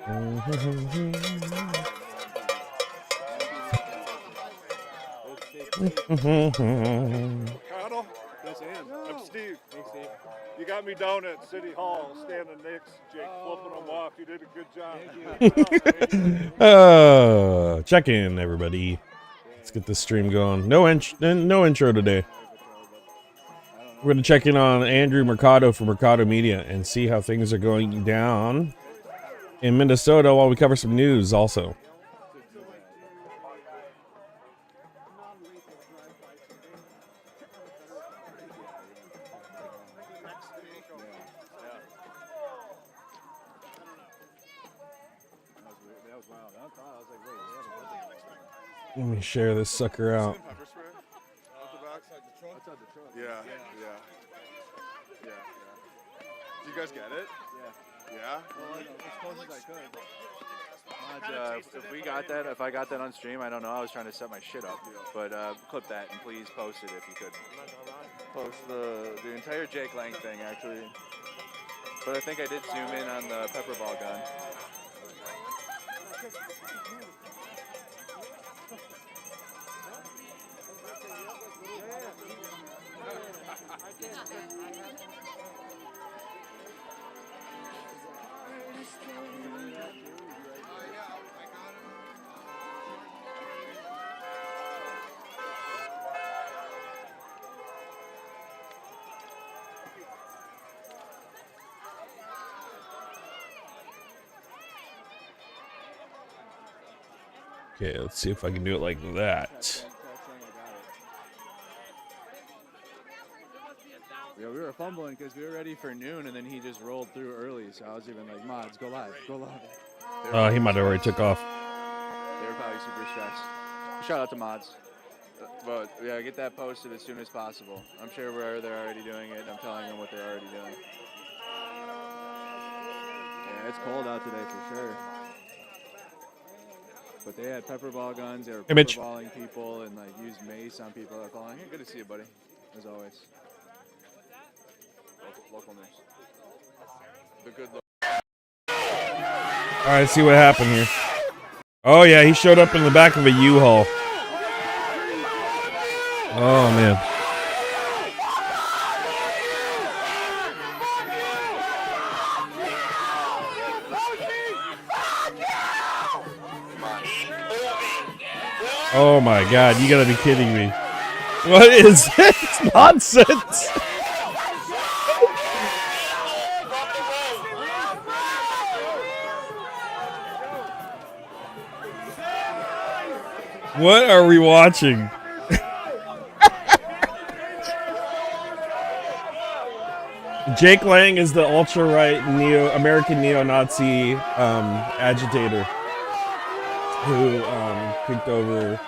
Connell? Yes, I am. I'm Steve. Hey, Steve. You got me down at City Hall standing next to Jake, flipping them off. You did a good job. Thank you. Check in, everybody. Let's get this stream going. No intro today. We're gonna check in on Andrew Mercado from Mercado Media and see how things are going down in Minnesota while we cover some news also. Let me share this sucker out. Yeah. Do you guys get it? Yeah. Well, as close as I could. If we got that, if I got that on stream, I don't know. I was trying to set my shit up, but clip that and please post it if you could. Post the entire Jake Lang thing actually, but I think I did zoom in on the pepper ball gun. Okay, let's see if I can do it like that. Yeah, we were fumbling because we were ready for noon, and then he just rolled through early. So I was even like, "Mods, go live, go live." He might have already took off. They were probably super stressed. Shout out to Mods. But yeah, get that posted as soon as possible. I'm sure they're already doing it. I'm telling them what they're already doing. Yeah, it's cold out today for sure. But they had pepper ball guns. They were pepper balling people and like used mace on people that are falling. Hey, good to see you, buddy. As always. Local news. The good look. All right, see what happened here. Oh yeah, he showed up in the back of a U-Haul. Oh man. Oh my God, you gotta be kidding me. What is this nonsense? What are we watching? Jake Lang is the ultra-right American neo-Nazi agitator who kicked over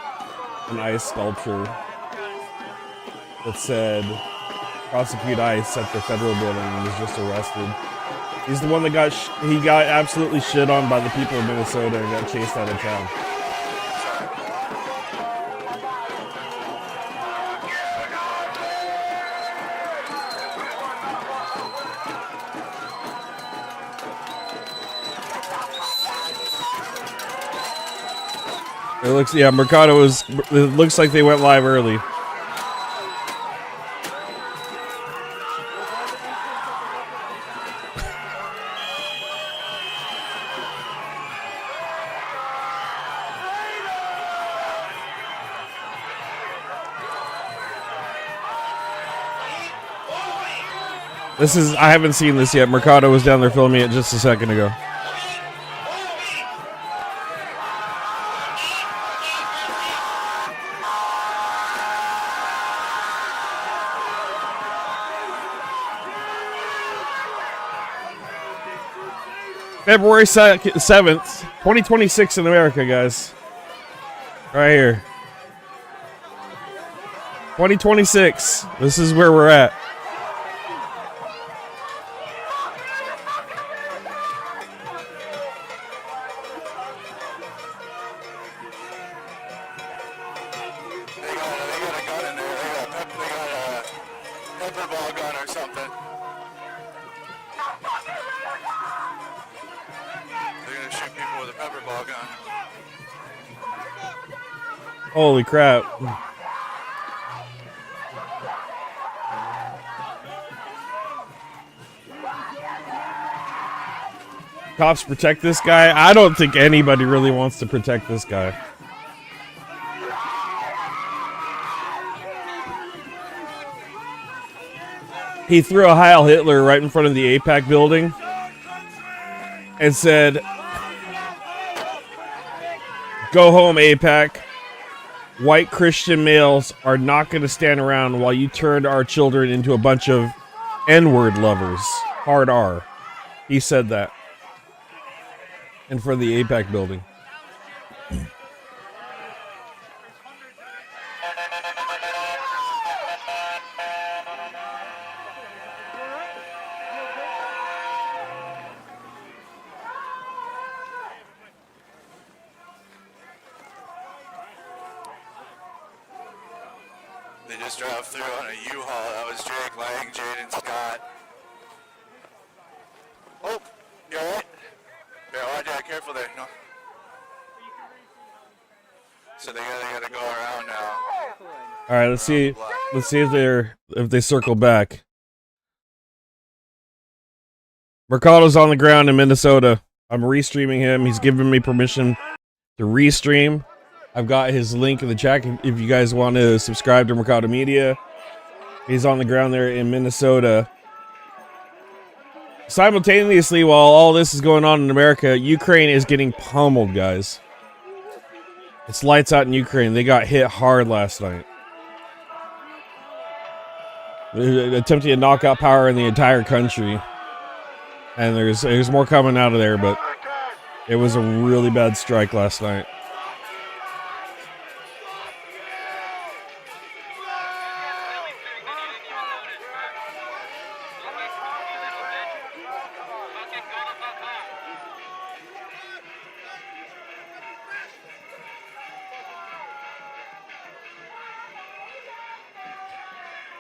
an ICE sculpture that said prosecute ICE at the federal building and was just arrested. He's the one that got absolutely shit on by the people of Minnesota and got chased out of town. It looks, yeah, Mercado it looks like they went live early. I haven't seen this yet. Mercado was down there filming it just a second ago. February 7th, 2026 in America, guys. Right here. 2026. This is where we're at. with a pepper ball gun. Holy crap. Cops protect this guy? I don't think anybody really wants to protect this guy. He threw a Heil Hitler right in front of the APAC building and said, "Go home, APAC. White Christian males are not going to stand around while you turned our children into a bunch of N-word lovers. Hard R." He said that in front of the APAC building. They just drove through on a U-Haul. That was Jake Lang, Jaden Scott. Oh, you alright? Yeah, RJ, careful there. No. So they gotta go around now. All right, let's see if they circle back. Mercado's on the ground in Minnesota. I'm restreaming him. He's given me permission to restream. I've got his link in the chat if you guys want to subscribe to Mercado Media. He's on the ground there in Minnesota. Simultaneously, while all this is going on in America, Ukraine is getting pummeled, guys. It's lights out in Ukraine. They got hit hard last night. They're attempting to knock out power in the entire country. And there's more coming out of there, but it was a really bad strike last night.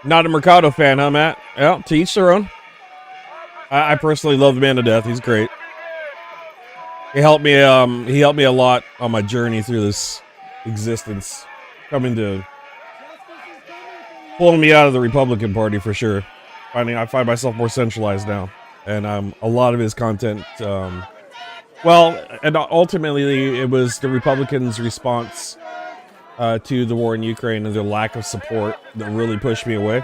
Not a Mercado fan, huh, Matt? Yeah, to each their own. I personally love the man to death. He's great. He helped me a lot on my journey through this existence, pulling me out of the Republican Party for sure. I find myself more centralized now, and a lot of his content. And ultimately, it was the Republicans' response to the war in Ukraine and their lack of support that really pushed me away.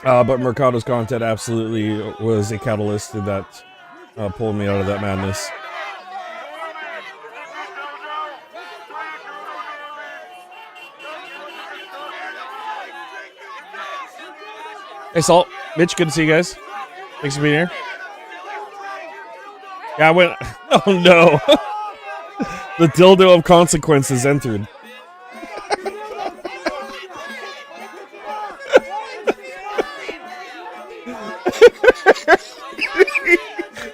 But Mercado's content absolutely was a catalyst to that, pulled me out of that madness. Hey, Salt. Mitch, good to see you guys. Thanks for being here. Yeah, I went... Oh, no. The dildo of consequences entered.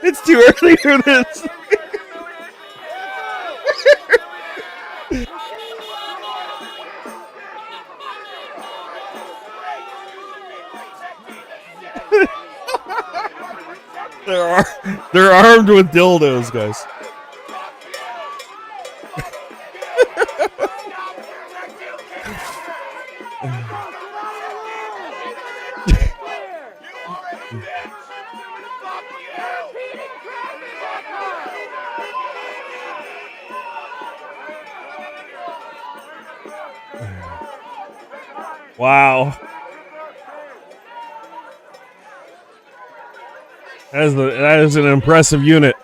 It's too early for this. They're armed with dildos, guys. Wow. That is an impressive unit.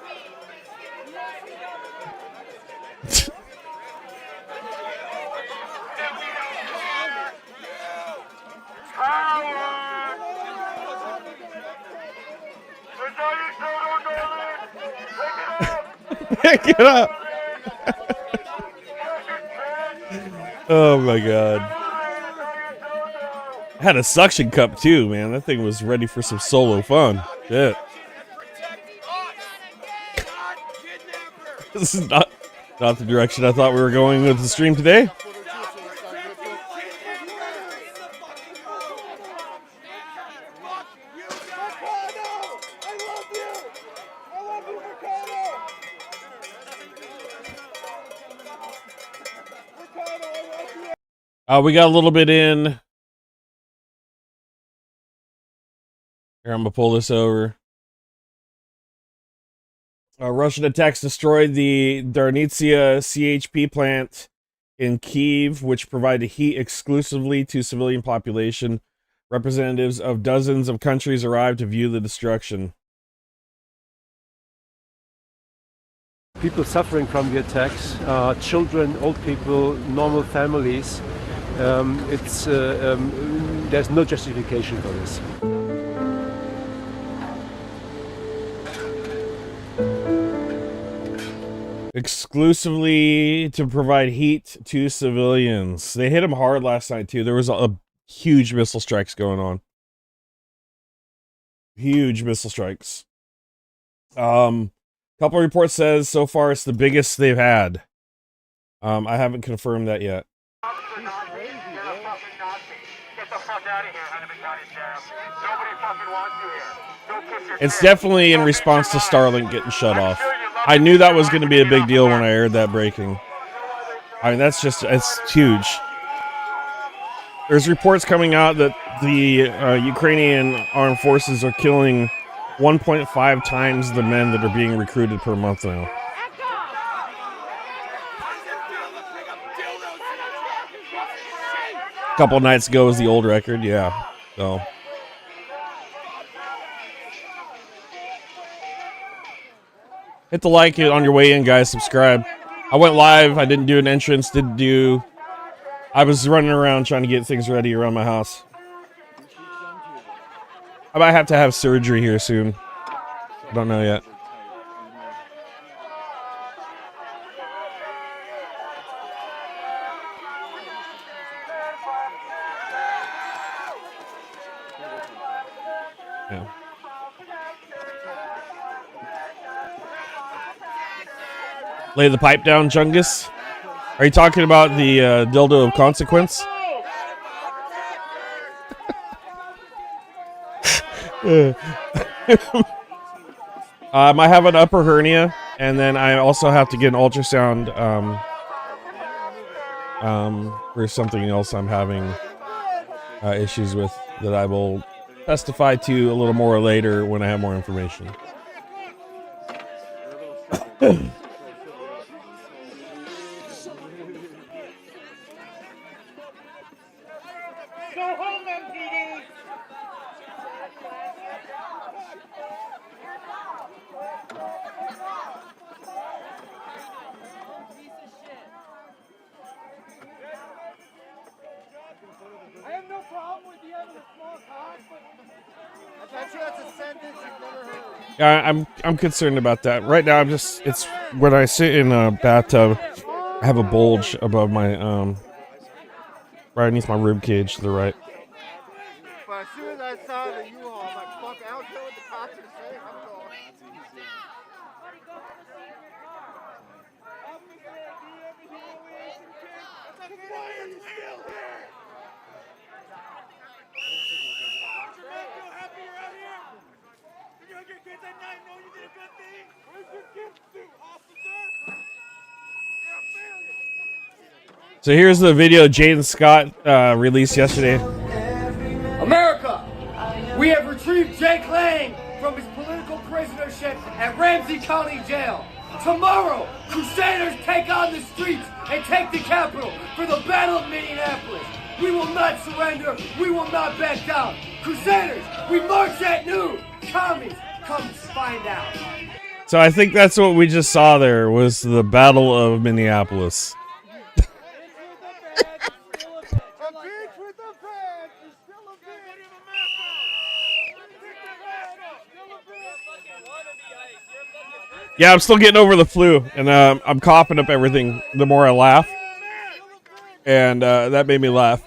Pick it up. Oh my god. I had a suction cup too, man. That thing was ready for some solo fun. Shit. This is not the direction I thought we were going with the stream today. We got a little bit in. Here, I'm gonna pull this over. Russian attacks destroyed the Darnitsia CHP plant in Kyiv, which provided heat exclusively to civilian population. Representatives of dozens of countries arrived to view the destruction. People suffering from the attacks, children, old people, normal families. There's no justification for this. Exclusively to provide heat to civilians. They hit them hard last night too. There was a huge missile strikes going on. Huge missile strikes. Couple reports says so far it's the biggest they've had. I haven't confirmed that yet. It's definitely in response to Starlink getting shut off. I knew that was going to be a big deal when I aired that breaking. I mean, it's huge. There's reports coming out that the Ukrainian armed forces are killing 1.5 times the men that are being recruited per month now. A couple nights ago was the old record, yeah. So. Hit the like it on your way in, guys. Subscribe. I went live. I didn't do an entrance. I was running around trying to get things ready around my house. I might have to have surgery here soon. I don't know yet. Yeah. Lay the pipe down, Chungus. Are you talking about the dildo of consequence? I have an upper hernia, and then I also have to get an ultrasound for something else I'm having issues with that I will testify to a little more later when I have more information. Yeah, I'm concerned about that. Right now, it's when I sit in a bathtub, I have a bulge above my right underneath my rib cage to the right. But as soon as I saw the U-Haul, I'm like, fuck, I don't care what the cops are saying, I'm going. So here's the video Jaden Scott released yesterday. America, we have retrieved Jake Lang from his political prisonership at Ramsey County Jail. Tomorrow, Crusaders take on the streets and take the Capitol for the Battle of Minneapolis. We will not surrender. We will not back down. Crusaders, we march at noon. Commies, come find out. So I think that's what we just saw there was the Battle of Minneapolis. Yeah, I'm still getting over the flu, and I'm coughing up everything the more I laugh. And that made me laugh.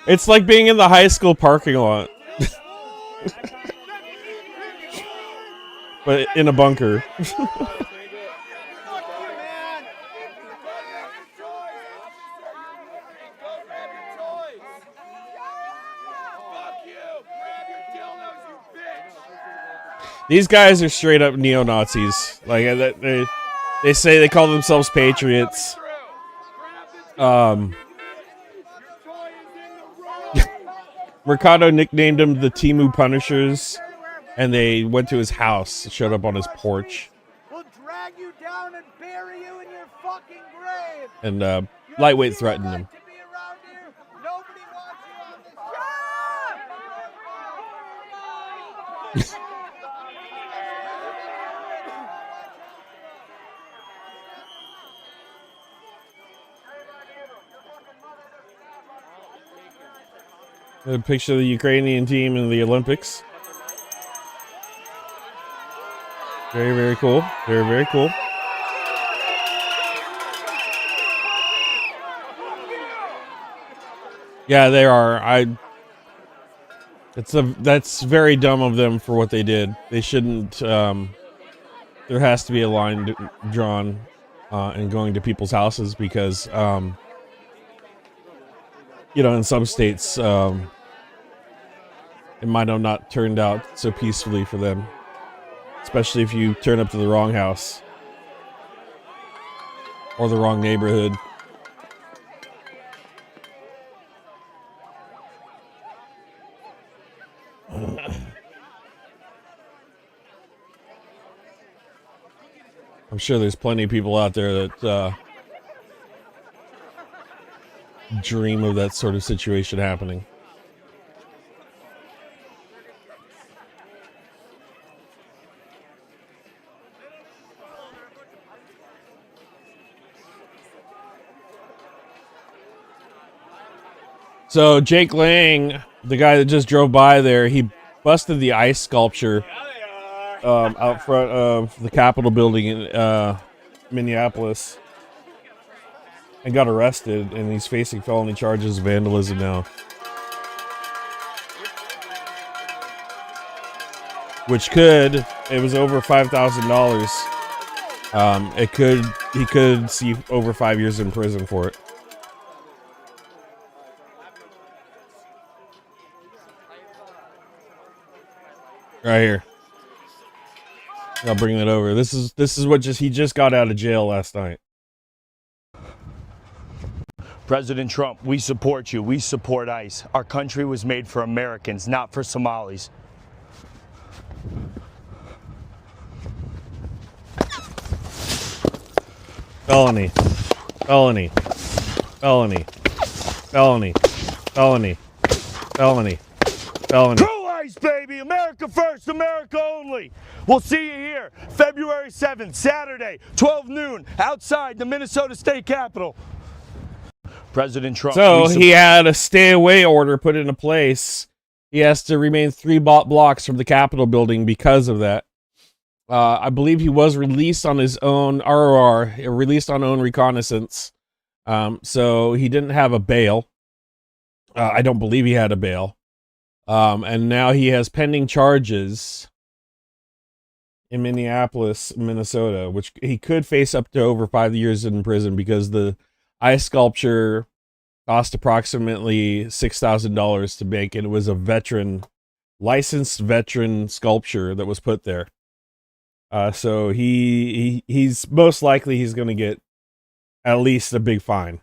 It's like being in the high school parking lot. But in a bunker. These guys are straight up neo-Nazis. Like they They say they call themselves patriots. Mercado nicknamed them the Temu Punishers, and they went to his house, showed up on his porch. We'll drag you down and bury you in your fucking grave. And Lightweight threatened him. To be around here. Nobody wants you on this. A picture of the Ukrainian team in the Olympics. Very, very cool. Very, very cool. Yeah, they are. That's very dumb of them for what they did. They shouldn't. There has to be a line drawn in going to people's houses because, in some states, it might have not turned out so peacefully for them, especially if you turn up to the wrong house or the wrong neighborhood. I'm sure there's plenty of people out there that dream of that sort of situation happening. So Jake Lang, the guy that just drove by there, he busted the ice sculpture out front of the Capitol building in Minneapolis and got arrested, and he's facing felony charges of vandalism now. Which it was over $5,000. He could see over 5 years in prison for it. Right here. I'll bring that over. This is what he just got out of jail last night. President Trump, we support you. We support ICE. Our country was made for Americans, not for Somalis. Felony. Felony. Felony. Felony. Felony. Felony. Felony. True ICE, baby! America first, America only! We'll see you here, February 7th, Saturday, 12 noon, outside the Minnesota State Capitol. President Trump. So he had a stay away order put into place. He has to remain 3 blocks from the Capitol building because of that. I believe he was released on his own ROR, released on own reconnaissance. So he didn't have a bail. I don't believe he had a bail. And now he has pending charges in Minneapolis, Minnesota, which he could face up to over 5 years in prison because the ice sculpture cost approximately $6,000 to make, and it was a licensed veteran sculpture that was put there. So he's most likely he's going to get at least a big fine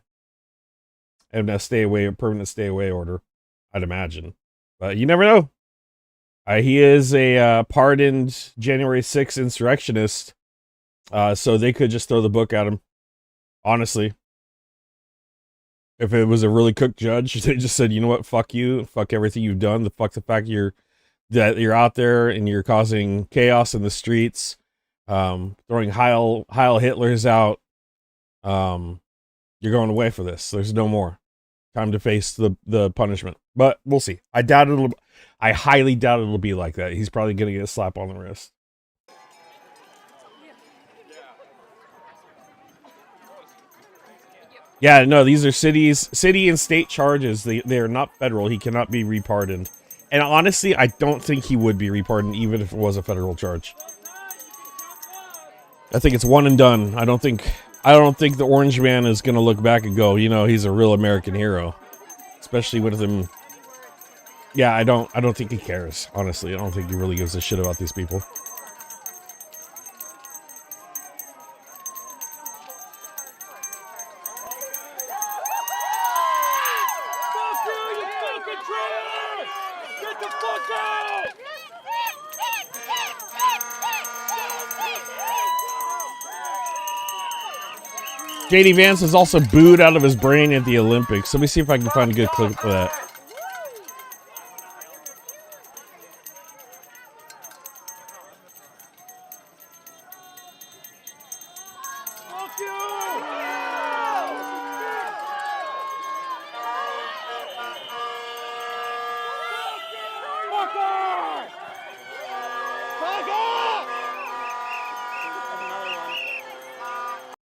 and a permanent stay away order, I'd imagine. But you never know. He is a pardoned January 6th insurrectionist, so they could just throw the book at him. Honestly, if it was a really cooked judge, they just said, "You know what? Fuck you. Fuck everything you've done. The fact that you're out there and you're causing chaos in the streets, throwing Heil Hitlers out. You're going away for this. There's no more time to face the punishment." But we'll see. I highly doubt it'll be like that. He's probably going to get a slap on the wrist. Yeah, no, these are city and state charges. They are not federal. He cannot be repardoned. And honestly, I don't think he would be repardoned even if it was a federal charge. I think it's one and done. I don't think the Orange Man is going to look back and go, he's a real American hero. Especially with him. Yeah, I don't think he cares. Honestly, I don't think he really gives a shit about these people. JD Vance is also booed out of his brain at the Olympics. Let me see if I can find a good clip for that.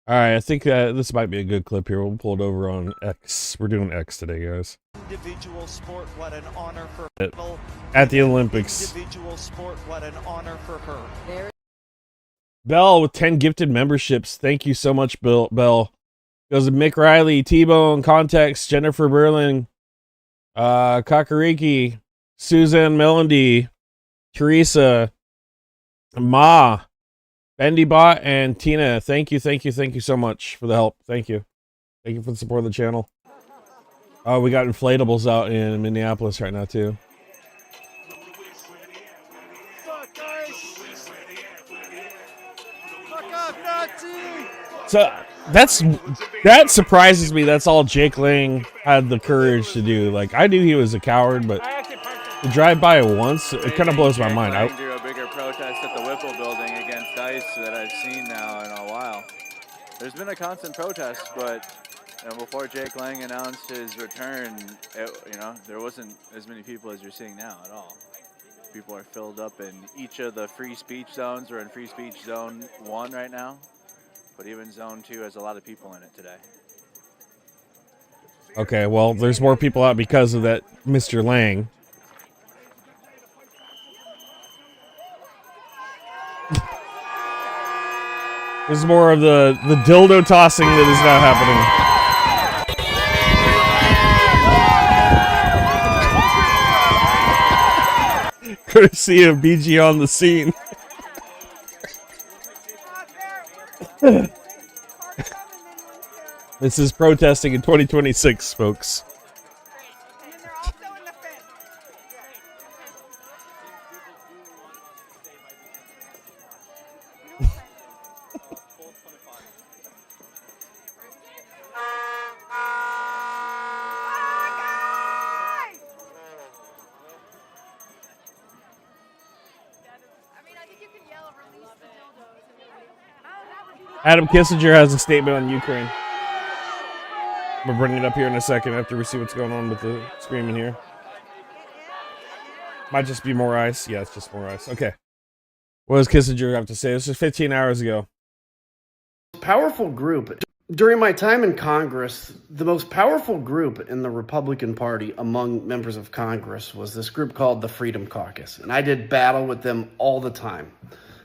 All right, I think this might be a good clip here. We'll pull it over on X. We're doing X today, guys. Individual sport, what an honor for her. At the Olympics. Individual sport, what an honor for her. Bell with 10 gifted memberships. Thank you so much, Bell. Goes to Mick Riley, T-Bone, Context, Jennifer Berlin, Kakariki, Suzanne Melendy, Teresa, Ma, Bendy Bot, and Tina. Thank you so much for the help. Thank you for the support of the channel. Oh, we got inflatables out in Minneapolis right now too. So that surprises me. That's all Jake Lang had the courage to do. Like, I knew he was a coward, but to drive by it once, it kind of blows my mind. I do a bigger protest at the Whipple building against ICE that I've seen now in a while. There's been a constant protest, but before Jake Lang announced his return, there wasn't as many people as you're seeing now at all. People are filled up in each of the free speech zones. We're in free speech zone 1 right now, but even zone 2 has a lot of people in it today. Okay, well, there's more people out because of that Mr. Lang. There's more of the dildo tossing that is now happening. Courtesy of BG on the scene. This is protesting in 2026, folks. Adam Kissinger has a statement on Ukraine. We'll bring it up here in a second after we see what's going on with the screaming here. Might just be more ice. Yeah, it's just more ice. Okay. What does Kissinger have to say? This was 15 hours ago. Powerful group. During my time in Congress, the most powerful group in the Republican Party among members of Congress was this group called the Freedom Caucus. And I did battle with them all the time.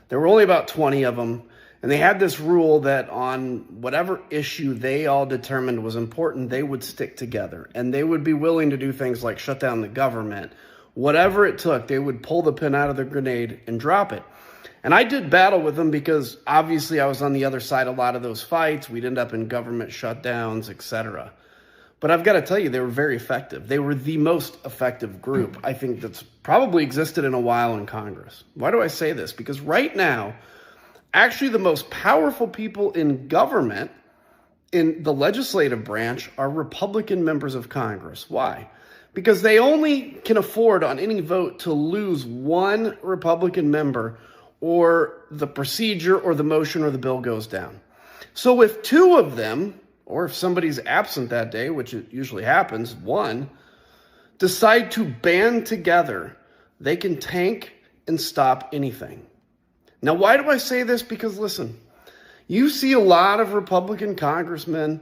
There were only about 20 of them. And they had this rule that on whatever issue they all determined was important, they would stick together. And they would be willing to do things like shut down the government. Whatever it took, they would pull the pin out of the grenade and drop it. And I did battle with them because obviously I was on the other side of a lot of those fights. We'd end up in government shutdowns, etc. But I've got to tell you, they were very effective. They were the most effective group, I think, that's probably existed in a while in Congress. Why do I say this? Because right now, actually, the most powerful people in government, in the legislative branch, are Republican members of Congress. Why? Because they only can afford on any vote to lose one Republican member, or the procedure or the motion or the bill goes down. So if two of them, or if somebody's absent that day, which it usually happens, one, decide to band together, they can tank and stop anything. Now, why do I say this? Because listen, you see a lot of Republican congressmen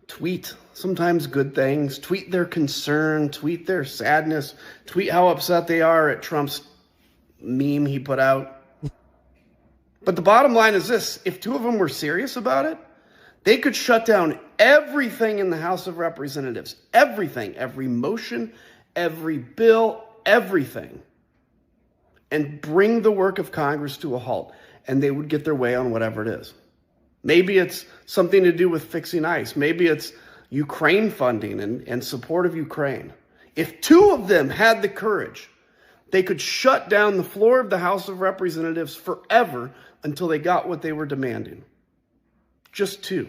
tweet sometimes good things, tweet their concern, tweet their sadness, tweet how upset they are at Trump's meme he put out. But the bottom line is this: if two of them were serious about it, they could shut down everything in the House of Representatives, everything, every motion, every bill, everything, and bring the work of Congress to a halt, and they would get their way on whatever it is. Maybe it's something to do with fixing ICE. Maybe it's Ukraine funding and support of Ukraine. If two of them had the courage, They could shut down the floor of the House of Representatives forever until they got what they were demanding. Just 2.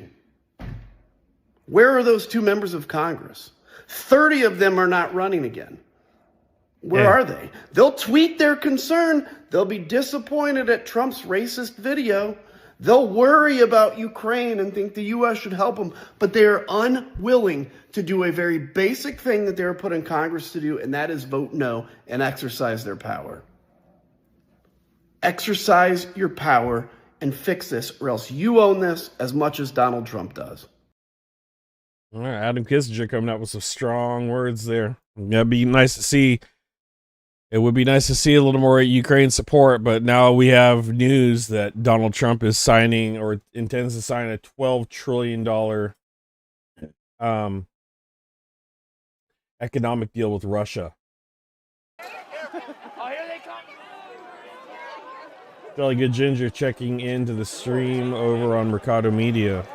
Where are those 2 members of Congress? 30 of them are not running again. Where are they? They'll tweet their concern. They'll be disappointed at Trump's racist video. They'll worry about Ukraine and think the U.S. should help them, but they are unwilling to do a very basic thing that they were put in Congress to do, and that is vote no and exercise their power. Exercise your power and fix this, or else you own this as much as Donald Trump does. All right, Adam Kissinger coming up with some strong words there. That'd be nice to see. It would be nice to see a little more Ukraine support, but now we have news that Donald Trump is signing or intends to sign a $12 trillion economic deal with Russia. Jolly Good Ginger checking into the stream over on Mercado Media.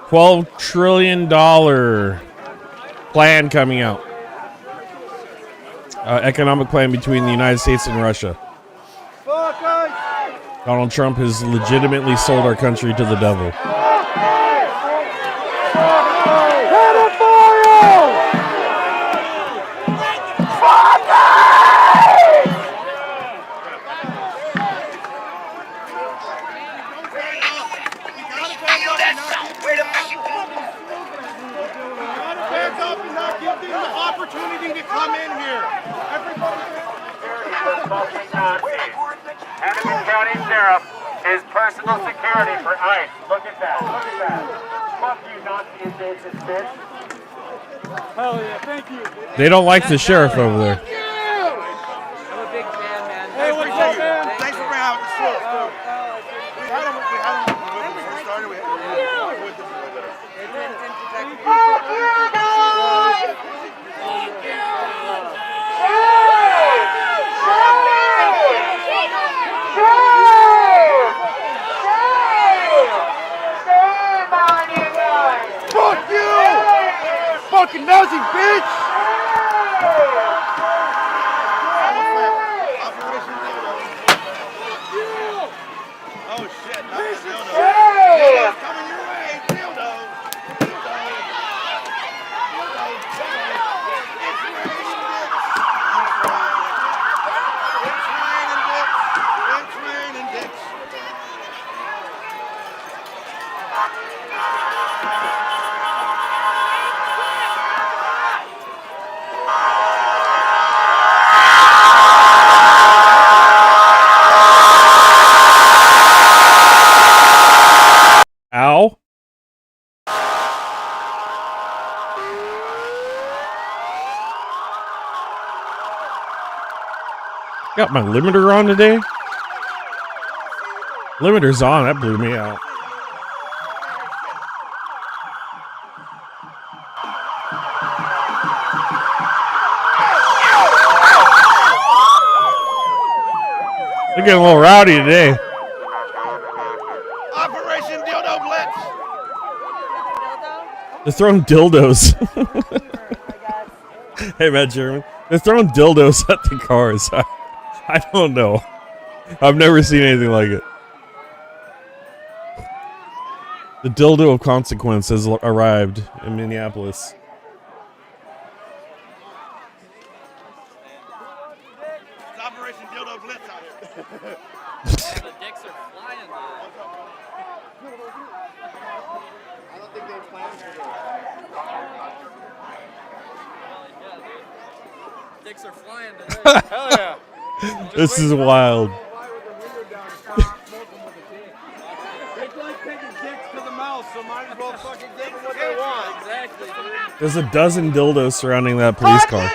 $12 trillion plan coming out. Economic plan between the United States and Russia. Donald Trump has legitimately sold our country to the devil. Opportunity to come in here. Hennepin County Sheriff is personal security for ICE. Look at that. Look at that. Fuck you, Nazi adjacent bitch. Hell yeah, thank you. They don't like the sheriff over there. I'm a big fan, man. Hey, what's up, man? Thanks for bringing out the shorts, too. We had them when we first started. We had them with us a little bit. Fuck you, guys! Thank you! Fuck you! Fucking Nazi bitch! Oh shit! Dildo's coming your way, dildo! It's raining dicks. Ow. Got my limiter on today. Limiter's on. That blew me out. They're getting a little rowdy today. Operation Dildo Blitz. They're throwing dildos. Hey, Matt German. They're throwing dildos at the cars. I don't know. I've never seen anything like it. The dildo of consequence has arrived in Minneapolis. It's Operation Dildo Blitz out here. The dicks are flying. I don't think they planned for this. Dicks are flying today. Hell yeah. This is wild. They like taking dicks to the mouth, so might as well fucking give them what they want. Exactly, dude. There's a dozen dildos surrounding that police car.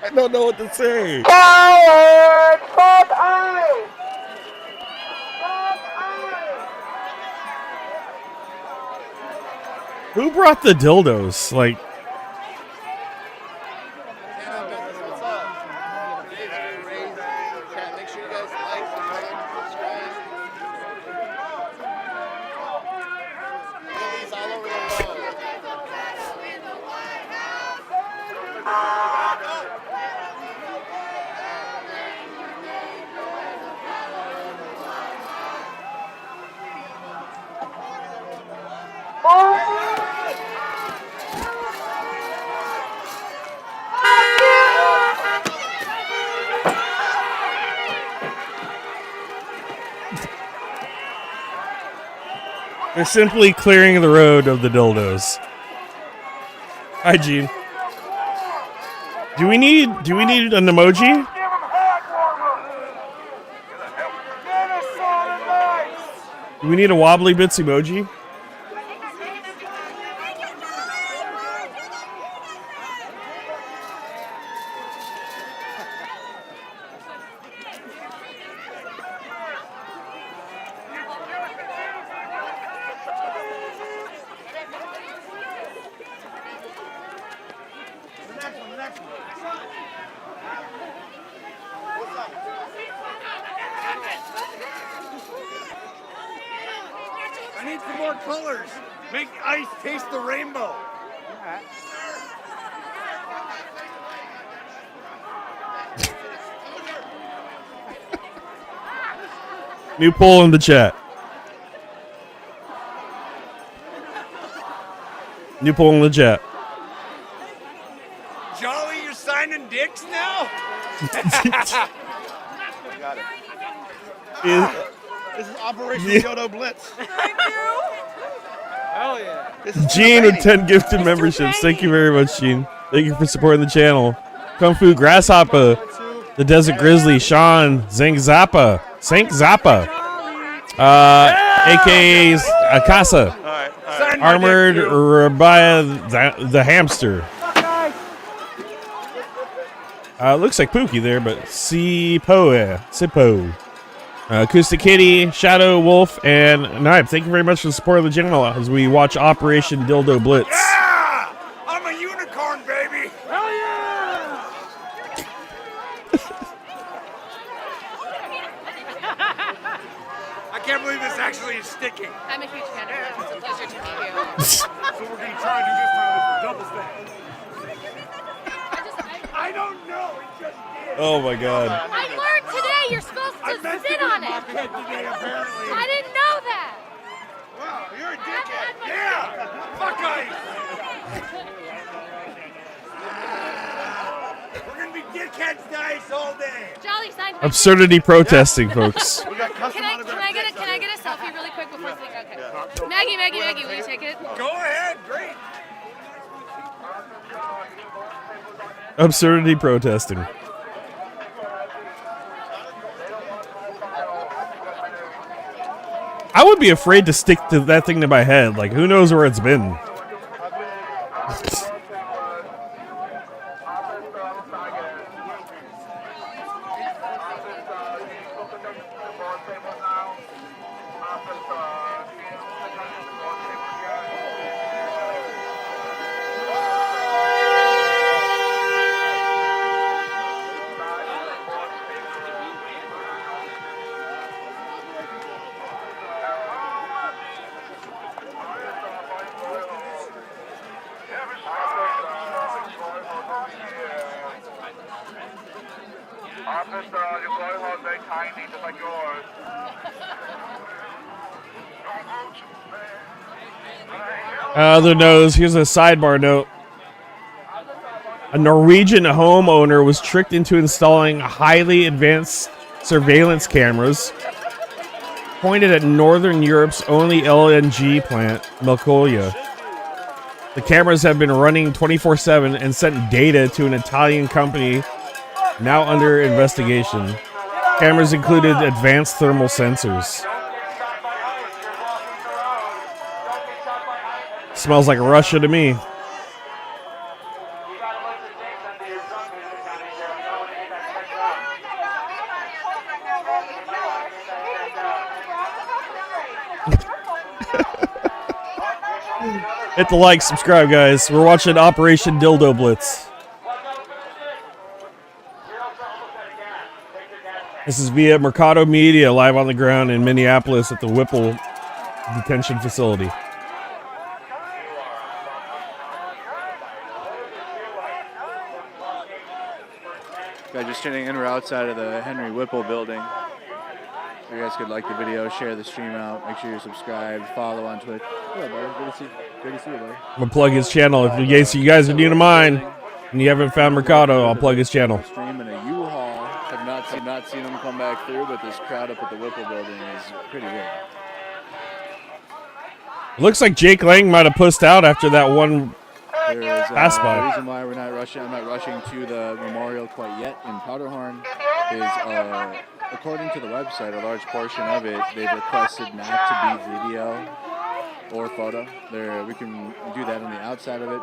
I don't know what to say. Who brought the dildos? Like, Make sure They're simply clearing the road of the dildos. Hi, Gene. Do we need an emoji? Do we need a wobbly bits emoji? I need some more colors. Make ice taste the rainbow. New poll in the chat. New poll in the chat. Jolly, you're signing dicks now? Got it. This is Operation Yeah. Yodo Blitz. Thank you. Hell yeah. This is Gene with 10 gifted memberships. Thank you very much, Gene. Thank you for supporting the channel. Kung Fu Grasshopper, the Desert Grizzly, Sean, Zank Zappa, aka Akasa, Armored Rabia the Hamster. Looks like Pookie there, but Sipo. Acoustic Kitty, Shadow Wolf, and Knife. Thank you very much for the support of the channel as we watch Operation Dildo Blitz. Yeah! I'm a unicorn, baby. Hell yeah! I can't believe this actually is sticking. I'm a huge fan of yours. It's a pleasure to meet you. So we're going to try and do this time with double stand. I don't know. It just did. Oh my god. I learned today you're supposed to sit on it. Today, apparently. I didn't know that. Wow, you're a dickhead. Yeah! Fuck ice! We're gonna be dickheads to ice all day. Jolly signed. Absurdity protesting, folks. We got custom Can I get a selfie really quick before sleep? Okay. Maggie, will you take it? Go ahead, great. Absurdity protesting. I would be afraid to stick to that thing to my head. Like, who knows where it's been? Other nose, here's a sidebar note. A Norwegian homeowner was tricked into installing highly advanced surveillance cameras pointed at Northern Europe's only LNG plant, Melkolia. The cameras have been running 24/7 and sent data to an Italian company now under investigation. Cameras included advanced thermal sensors. Smells like Russia to me. Hit the like, subscribe, guys. We're watching Operation Dildo Blitz. This is via Mercado Media, live on the ground in Minneapolis at the Whipple detention facility. Guys, just tuning in. We're outside of the Henry Whipple building. You guys could like the video, share the stream out, make sure you're subscribed, follow on Twitch. Hello, buddy. Good to see you, buddy. I'm gonna plug his channel. If you guys are new to mine and you haven't found Mercado, I'll plug his channel. Stream in a U-Haul. Have not seen him come back through, but this crowd up at the Whipple building is pretty good. Looks like Jake Lang might have pussed out after that one There is pass the by. reason why I'm not rushing to the memorial quite yet in Powderhorn is, according to the website, a large portion of it, they've requested not to be video or photo. We can do that on the outside of it,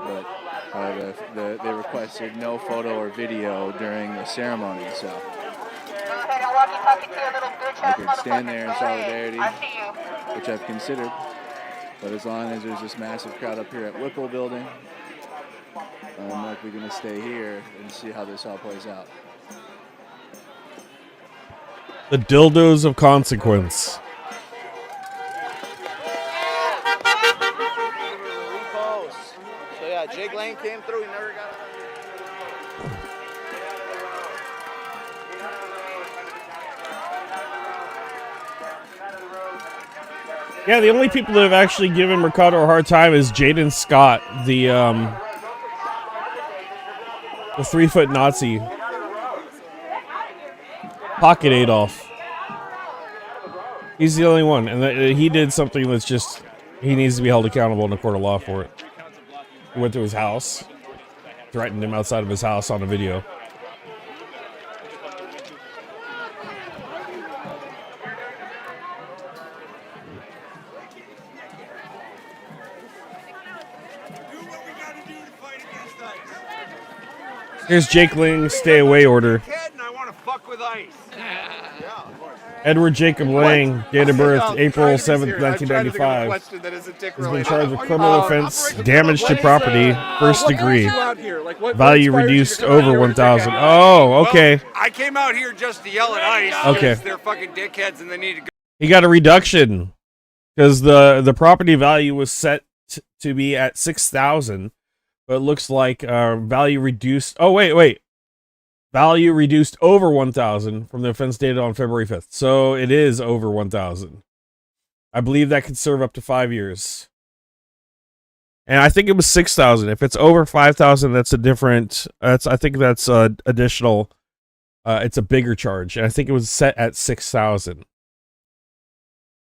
but they requested no photo or video during the ceremony, so I could stand there in solidarity, which I've considered, but as long as there's this massive crowd up here at Whipple Building, I'm likely going to stay here and see how this all plays out. The dildos of consequence. So yeah, Jake Lang came through. He never got. Yeah, the only people that have actually given Mercado a hard time is Jaden Scott, the 3-foot Nazi. Pocket Adolf. He's the only one, and he did something that's just, he needs to be held accountable in a court of law for it. He went to his house, threatened him outside of his house on a video. Here's Jake Lang's stay away order. Edward Jacob Lang, date of birth April 7th, 1995. Has been charged with criminal offense, damage to property, first degree. Value reduced over 1,000. Oh, okay. I came out here just to yell at ICE. Okay. They're fucking dickheads and they need to go. He got a reduction because the property value was set to be at 6,000, but it looks like value reduced. Oh, wait. Value reduced over 1,000 from the offense dated on February 5th. So it is over 1,000. I believe that could serve up to 5 years. And I think it was 6,000. If it's over 5,000, that's a different. I think that's additional. It's a bigger charge, and I think it was set at 6,000.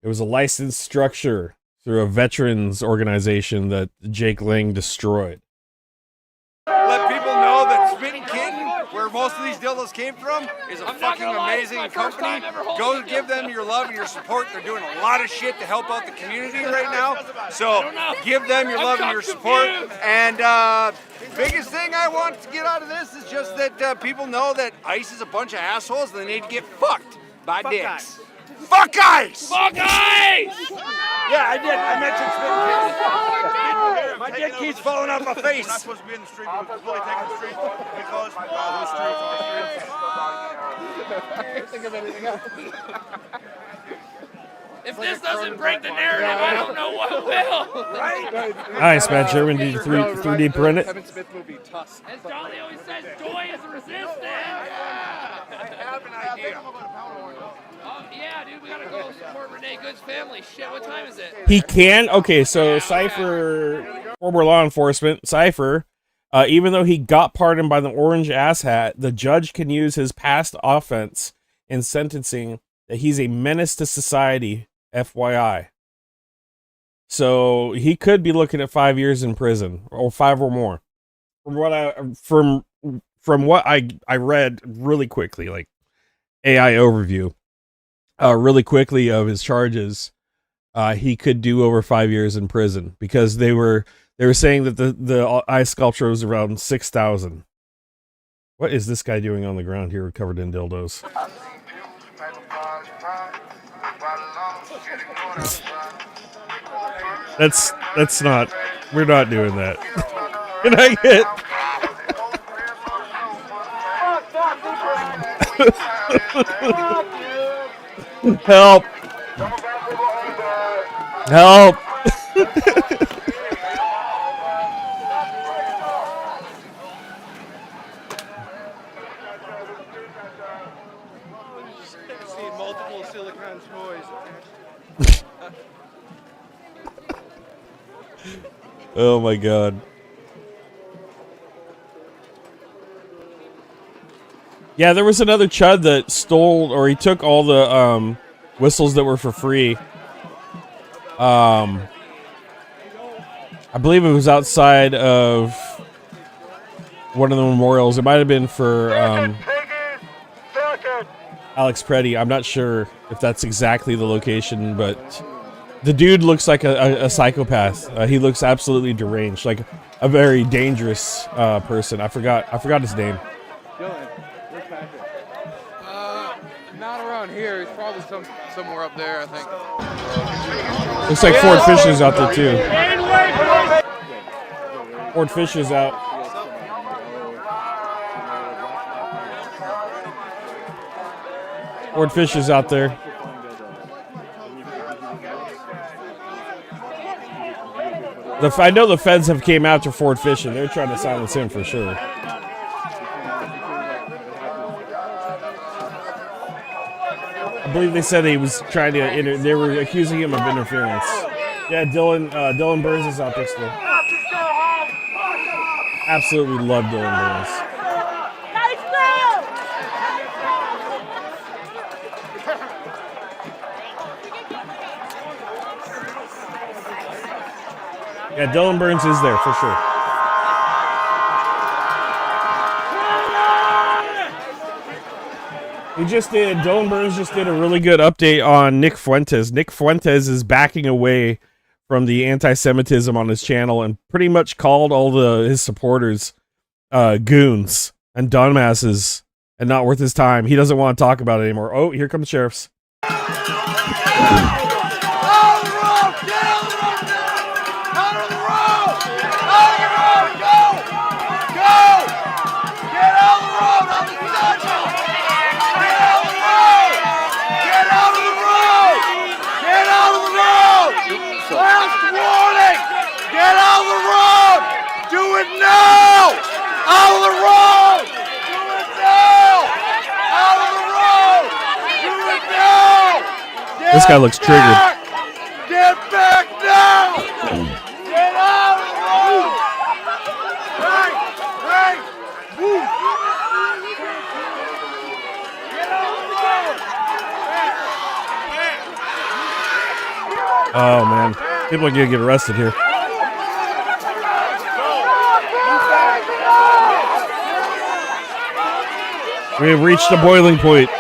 It was a licensed structure through a veterans organization that Jake Lang destroyed. Let people know that Spittin' Kitten, where most of these dildos came from, is a fucking amazing company. Go give them your love and your support. They're doing a lot of shit to help out the community right now. So give them your love and your support. And biggest thing I want to get out of this is just that people know that ICE is a bunch of assholes and they need to get fucked by dicks. Fuck ICE! Fuck ICE! Yeah, I did. I mentioned Spittin' Kitten. My dick keeps falling off my face. We're not supposed to be in the street. We're really taking the street because the streets. Think of anything else. If this doesn't break the narrative, I don't know what will. Right? Nice, Matt Sherman. Did you 3D print it? Kevin Smith movie, Tusk. As Dolly always says, joy is resistance. I have an idea. Oh, yeah, dude, we gotta go support Renee Good's family. Shit, what time is it? He can? Okay, so Cypher, former law enforcement, Cypher, even though he got pardoned by the orange asshat, the judge can use his past offense in sentencing that he's a menace to society, FYI. So he could be looking at 5 years in prison, or 5 or more. From what I read really quickly, like AI overview, really quickly of his charges, he could do over 5 years in prison because they were saying that the ice sculpture was around 6,000. What is this guy doing on the ground here covered in dildos? That's not, we're not doing that. Can I get help? Help! See multiple silicone toys. Oh my god. Yeah, there was another chud that stole, or he took all the whistles that were for free. I believe it was outside of one of the memorials. It might have been for Alex Preddy. I'm not sure if that's exactly the location, but the dude looks like a psychopath. He looks absolutely deranged, like a very dangerous person. I forgot his name. Dylan, where's Patrick? Not around here. He's probably somewhere up there, I think. Looks like Ford Fisher's out there too. Ford Fisher's out. Ford Fisher's out there. I know the feds have came after Ford Fisher. They're trying to silence him for sure. I believe they said he was trying to. They were accusing him of interference. Yeah, Dylan Burns is out there still. Absolutely love Dylan Burns. Yeah, Dylan Burns is there for sure. Dylan Burns just did a really good update on Nick Fuentes. Nick Fuentes is backing away from the anti-Semitism on his channel and pretty much called all his supporters goons and dumbasses and not worth his time. He doesn't want to talk about it anymore. Oh, here comes the sheriffs. Get out of the road! Do it now! Out of the road! Do it now! Out of the road! Do it now! This guy looks triggered. Get back now! Get out of the road! Hey! Woo! Get out of the road! Oh man, people are gonna get arrested here. We have reached the boiling point.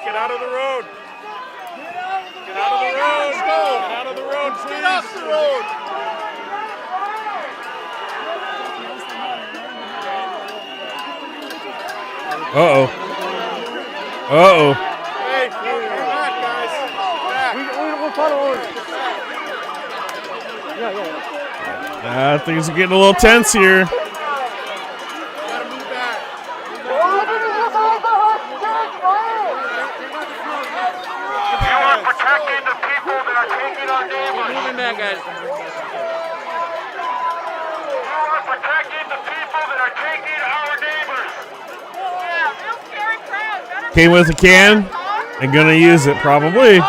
Get out of the road. Get out of the road. Get out of the road. Get off the road. Uh-oh. Uh-oh. Hey, come back, guys. Come back. Things are getting a little tense here. Moving back, guys. You are protecting the people that are taking our neighbors. Yeah, real scary crowd. Came with a can and gonna use it probably.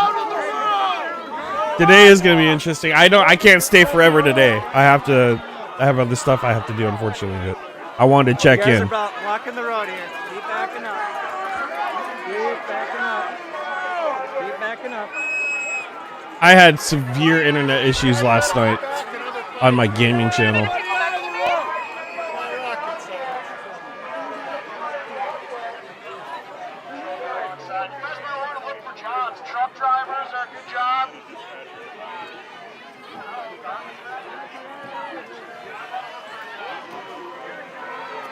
Today is gonna be interesting. I can't stay forever today. I have other stuff I have to do, unfortunately, but I wanted to check in. You guys are about blocking the road here. Keep backing up. Keep backing up. Keep backing up. I had severe internet issues last night on my gaming channel. Truck drivers are good job.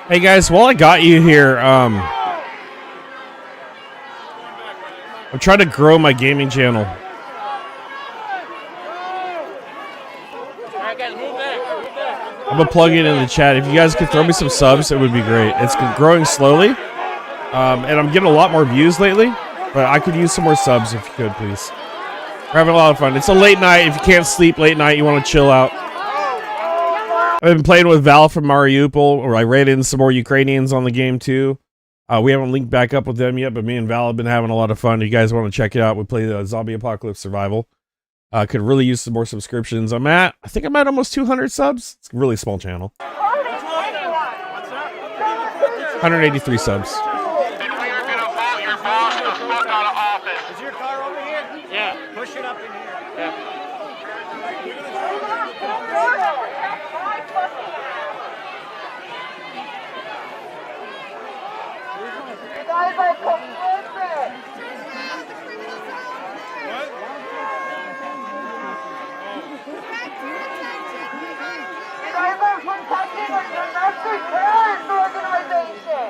Hey guys, while I got you here, I'm trying to grow my gaming channel. I'm gonna plug it in the chat. If you guys could throw me some subs, it would be great. It's growing slowly, and I'm getting a lot more views lately, but I could use some more subs if you could, please. We're having a lot of fun. It's a late night. If you can't sleep late night, you want to chill out. I've been playing with Val from Mariupol, or I ran into some more Ukrainians on the game too. We haven't linked back up with them yet, but me and Val have been having a lot of fun. You guys want to check it out? We play the Zombie Apocalypse Survival. Could really use some more subscriptions. I think I'm at almost 200 subs. It's a really small channel. 183 subs. And we are going to vote your boss the fuck out of office. Is your car over here? Yeah. Push it up in here. Yeah. You guys are complicit. You guys are protecting a domestic terrorist organization.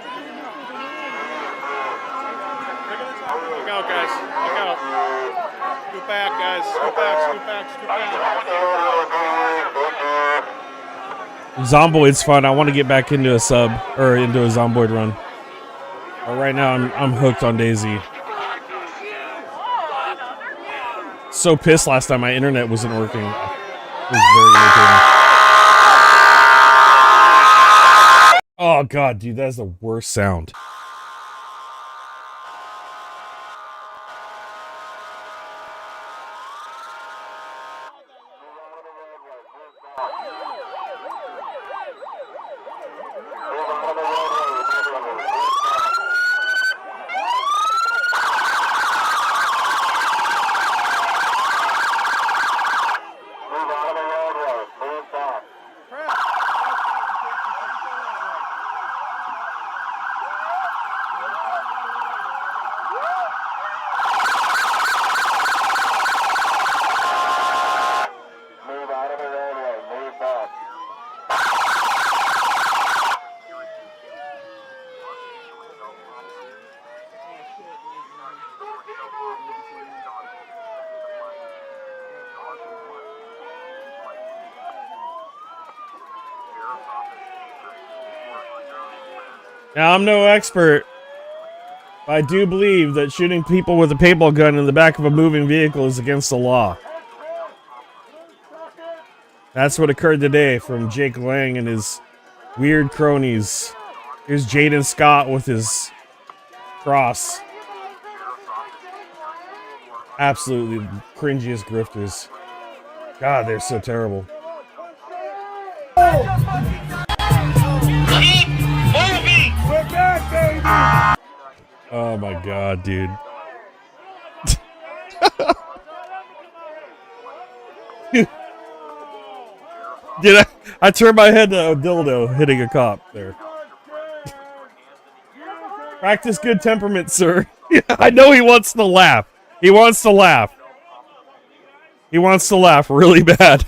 Look out, guys. Look out. Scoot back, guys. Scoot back, scoot back, scoot back. Zomboid's fun. I want to get back into a sub or into a Zomboid run. But right now I'm hooked on Daisy. So pissed last time my internet wasn't working. It was very irritating. Oh god, dude, that is the worst sound. Now, I'm no expert, but I do believe that shooting people with a paintball gun in the back of a moving vehicle is against the law. That's what occurred today from Jake Lang and his weird cronies. Here's Jaden Scott with his cross. Absolutely cringiest grifters. God, they're so terrible. We're back, baby. Oh my god, dude. Dude, I turned my head to a dildo hitting a cop there. Practice good temperament, sir. I know he wants to laugh. He wants to laugh. He wants to laugh really bad.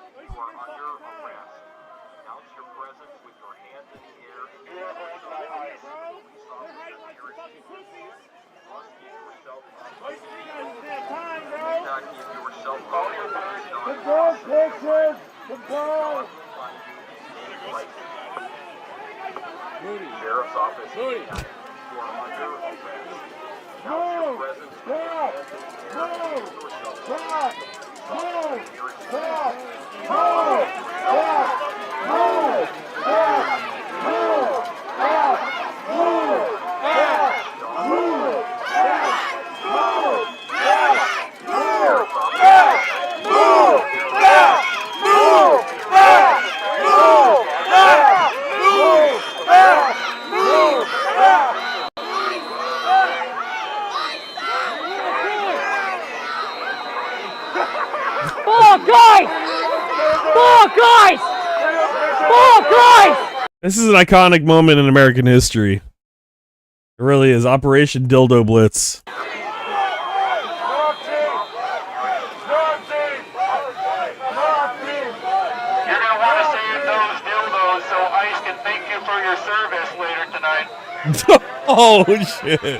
Sheriff's office. You are under arrest. Announce your presence with your hands in the air. This is an iconic moment in American history. It really is. Operation Dildo Blitz. You're going to want to save those dildos so ICE can thank you for your service later tonight. Oh, shit. Go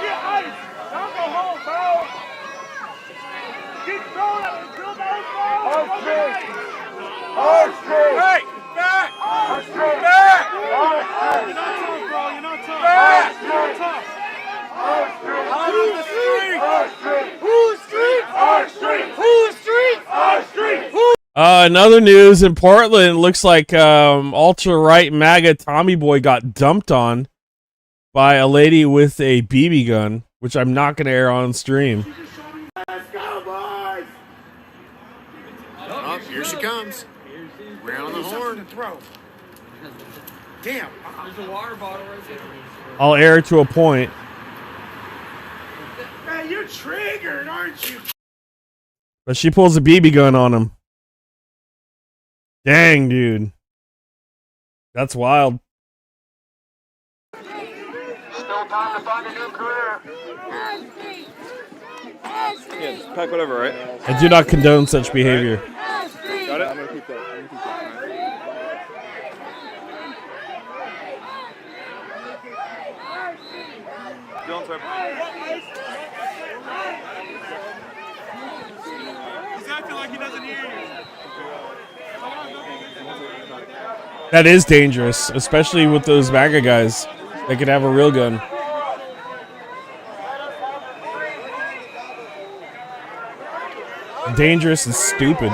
get ice. Don't go home, bro. Keep throwing at the dildos, bro. Hey, back. Back. You're not tough, bro. You're not tough. Back. You're not tough. in other news, in Portland, looks like ultra-right MAGA Tommy Boy got dumped on by a lady with a BB gun, which I'm not going to air on stream. Oh, here she comes. Round the horn. Damn. There's a water bottle right there. I'll air to a point. Man, you're triggered, aren't you? But she pulls a BB gun on him. Dang, dude. That's wild. Still time to find a new career. Yeah, just pack whatever, right? I do not condone such behavior. Got it? I'm gonna keep that. Dylan's right behind. He's acting like he doesn't hear you. That is dangerous, especially with those MAGA guys. They could have a real gun. Dangerous and stupid.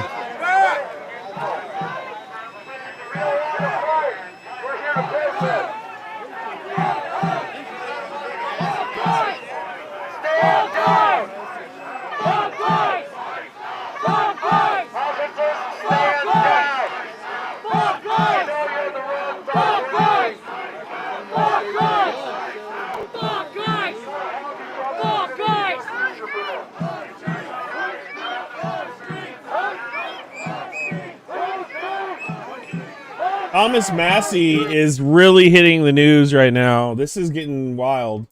Thomas Massey is really hitting the news right now. This is getting wild.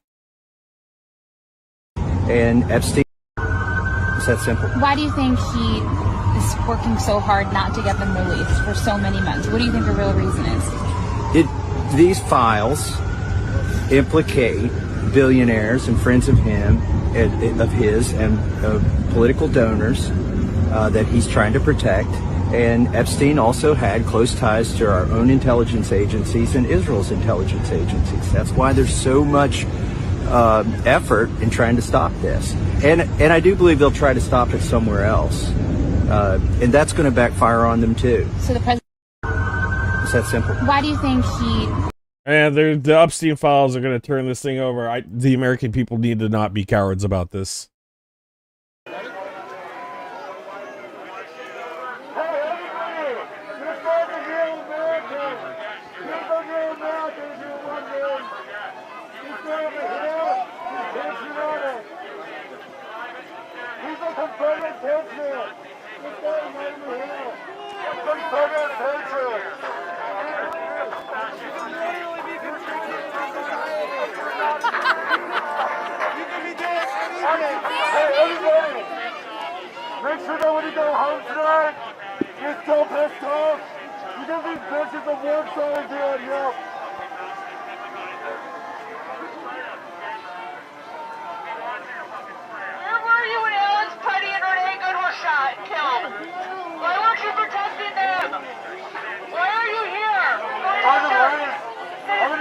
And Epstein, it's that simple. Why do you think he is working so hard not to get them released for so many months? What do you think the real reason is? These files implicate billionaires and friends of his and political donors that he's trying to protect. And Epstein also had close ties to our own intelligence agencies and Israel's intelligence agencies. That's why there's so much effort in trying to stop this. And I do believe they'll try to stop it somewhere else. And that's going to backfire on them too. So the president. It's that simple. Why do you think he? And the Epstein files are going to turn this thing over. The American people need to not be cowards about this. Make sure that when you go home tonight, you're still pissed off. You give these bitches a warm song doing, yo. Where were you when Alex Putty and Renee Good were shot and killed? Why weren't you protecting them? Why are you here?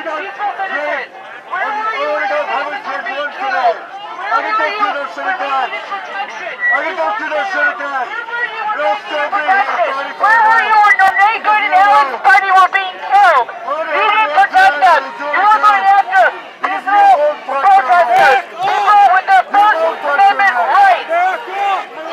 Peaceful citizens. Where were you when Alex Putty were being killed? Where were you when we needed protection? I can go through that shit again. Where were you when Renee Good and Alex Putty were being killed? You didn't protect them. You were going after Israel protesters. People with their First Amendment rights. We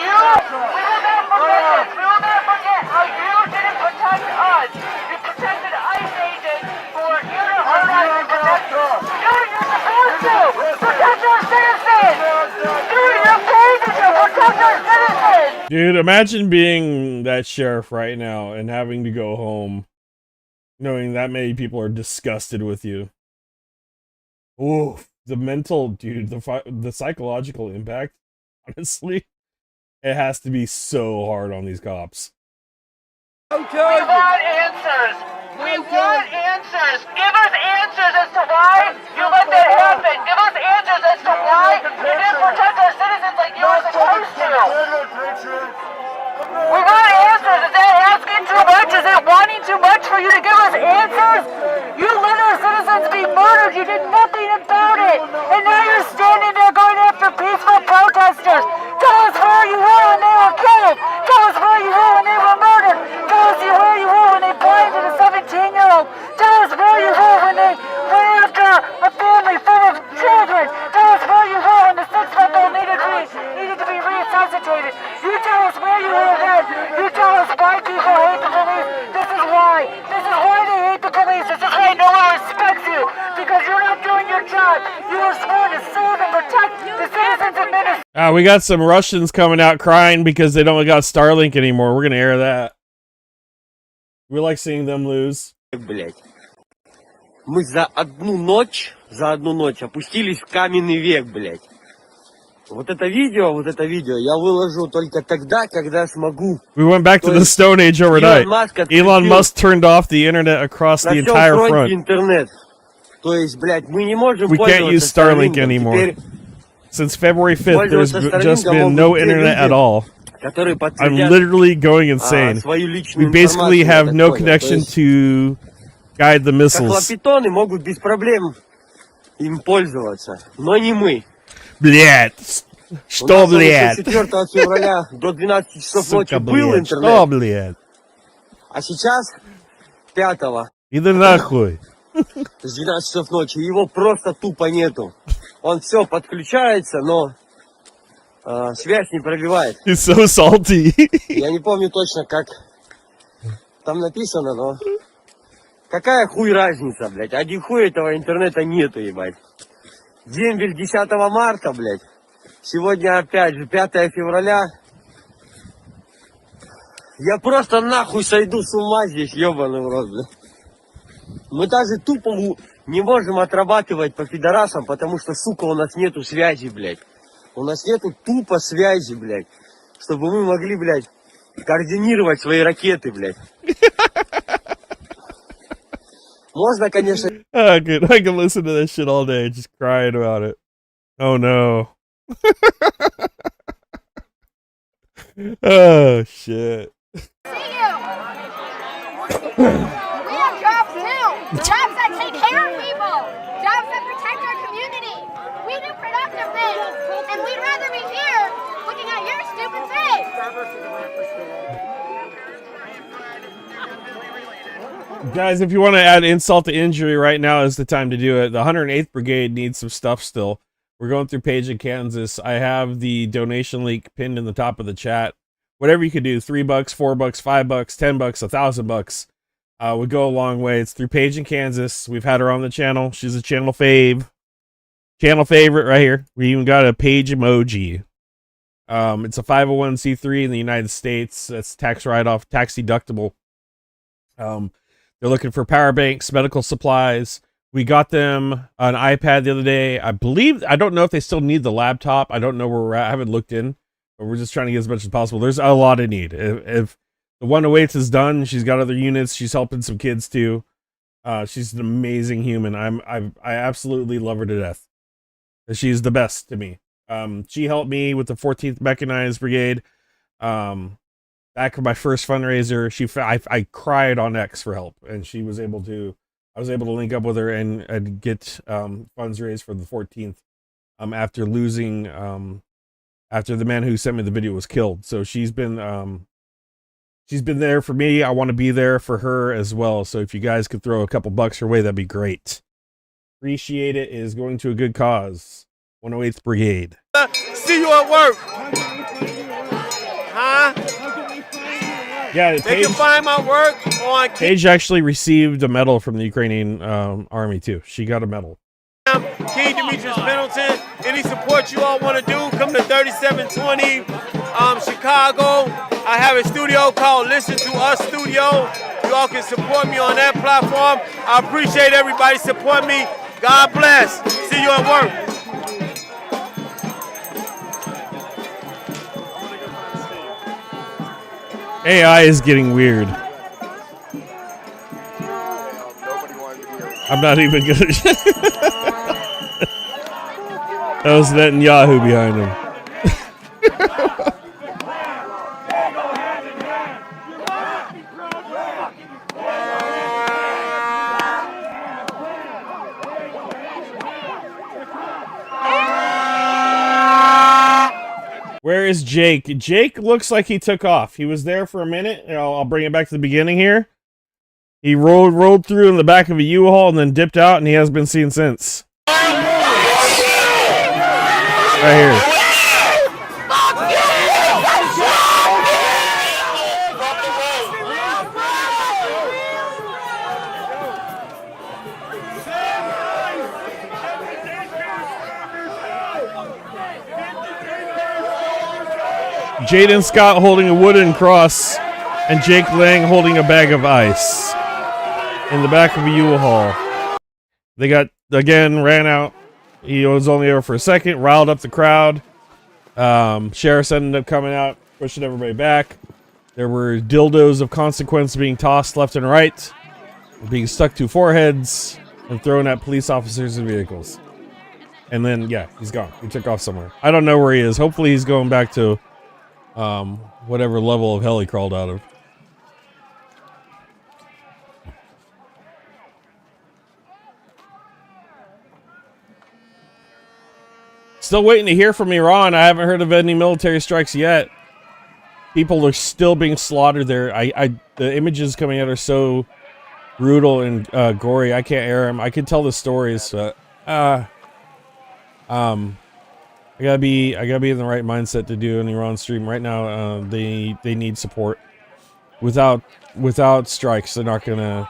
will not forget this. We will not forget how you didn't protect us. You protected ICE agents who were here to hurt us and protect us. You're supposed to protect our citizens. You're paid to protect our citizens. Dude, imagine being that sheriff right now and having to go home knowing that many people are disgusted with you. Oof, the mental, dude, the psychological impact, honestly, it has to be so hard on these cops. We want answers. We want answers. Give us answers as to why you let that happen. Give us answers as to why you didn't protect our citizens like you were supposed to. We want answers. Is that asking too much? Is it wanting too much for you to give us answers? You let our citizens be murdered. You did nothing about it. And now you're standing there going after peaceful protesters. Tell us where you were when they were killed. Tell us where you were when they were murdered. We got some Russians coming out crying because they don't got Starlink anymore. We're gonna air that. We like seeing them lose. Блять. Мы за одну ночь опустились в каменный век, блять. Вот это видео я выложу только тогда, когда смогу. We went back to the Stone Age overnight. Elon Musk turned off the internet across the entire front. Интернет. То есть, блять, мы не можем We can't use Starlink anymore. Since February 5th, there's just been no internet at all. I'm literally going insane. We basically have no connection to guide the missiles. Клапитоны могут без проблем им пользоваться, но не мы. Блядь. Что, блядь? С 4 февраля до 12 часов ночи был интернет. Что, блядь? А сейчас, 5-го. Иди нахуй. С 12 часов ночи его просто тупо нету. Он все подключается, но связь не пробивает. He's so salty. Я не помню точно, как там написано, но какая хуй разница, блядь. Один хуй этого интернета нету, ебать. Дембель 10 марта, блядь. Сегодня опять же 5 февраля. Я просто нахуй сойду с ума здесь, ебаный в рот, блядь. Мы даже тупо не можем отрабатывать по пидорасам, потому что, сука, у нас нету связи, блядь. У нас нету тупо связи, блядь. Чтобы мы могли, блядь, координировать свои ракеты, блядь. Можно, конечно... I can listen to that shit all day, just crying about it. Oh no. Oh shit. We have jobs too. Jobs that take care of people. Jobs that protect our community. We do productive things. And we'd rather be here looking at your stupid face. Guys, if you want to add insult to injury, right now is the time to do it. The 108th Brigade needs some stuff still. We're going through Page in Kansas. I have the donation link pinned in the top of the chat. Whatever you could do, $3, $4, $5, $10, $1,000 would go a long way. It's through Page in Kansas. We've had her on the channel. She's a channel fave. Channel favorite right here. We even got a page emoji. It's a 501c3 in the United States. That's tax write-off, tax deductible. They're looking for power banks, medical supplies. We got them an iPad the other day. I don't know if they still need the laptop. I don't know where we're at. I haven't looked in, but we're just trying to get as much as possible. There's a lot of need. If the 108th is done, she's got other units. She's helping some kids too. She's an amazing human. I absolutely love her to death. She's the best to me. She helped me with the 14th Mechanized Brigade. Back for my first fundraiser, I cried on X for help, and I was able to link up with her and get funds raised for the 14th. After losing, after the man who sent me the video was killed, so she's been there for me. I want to be there for her as well. So if you guys could throw a couple bucks her way, that'd be great. Appreciate it. It is going to a good cause. 108th Brigade. See you at work. Huh? Yeah, They can find my work on Paige actually received a medal from the Ukrainian army too. She got a medal. King Demetrius Pendleton. Any support you all want to do, come to 3720 Chicago. I have a studio called Listen to Us Studio. You all can support me on that platform. I appreciate everybody support me. God bless. See you at work. AI is getting weird. I'm not even gonna. That was Netanyahu behind him. Where is Jake? Jake looks like he took off. He was there for a minute. I'll bring it back to the beginning here. He rolled through in the back of a U-Haul and then dipped out, and he hasn't been seen since. Right here. Jaden Scott holding a wooden cross, and Jake Lang holding a bag of ice in the back of a U-Haul. They got, again, ran out. He was only over for a second, riled up the crowd. Sheriffs ended up coming out, pushing everybody back. There were dildos of consequence being tossed left and right, being stuck to foreheads, and thrown at police officers and vehicles. And then, yeah, he's gone. He took off somewhere. I don't know where he is. Hopefully he's going back to whatever level of hell he crawled out of. Still waiting to hear from Iran. I haven't heard of any military strikes yet. People are still being slaughtered there. The images coming out are so brutal and gory. I can't air them. I can tell the stories, but I gotta be in the right mindset to do an Iran stream right now. They need support. Without strikes, they're not gonna.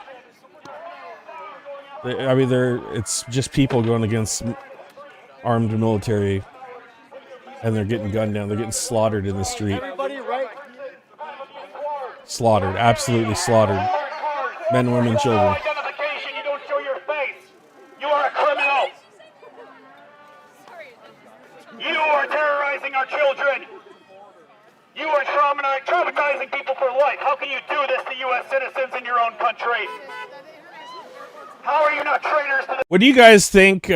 It's just people going against armed military, and they're getting gunned down. They're getting slaughtered in the street. Slaughtered, absolutely slaughtered. Men, women, children. Identification, you don't show your face. You are a criminal. You are terrorizing our children. You are traumatizing people for life. How can you do this to U.S. citizens in your own country? How are you not traitors to the... What do you guys think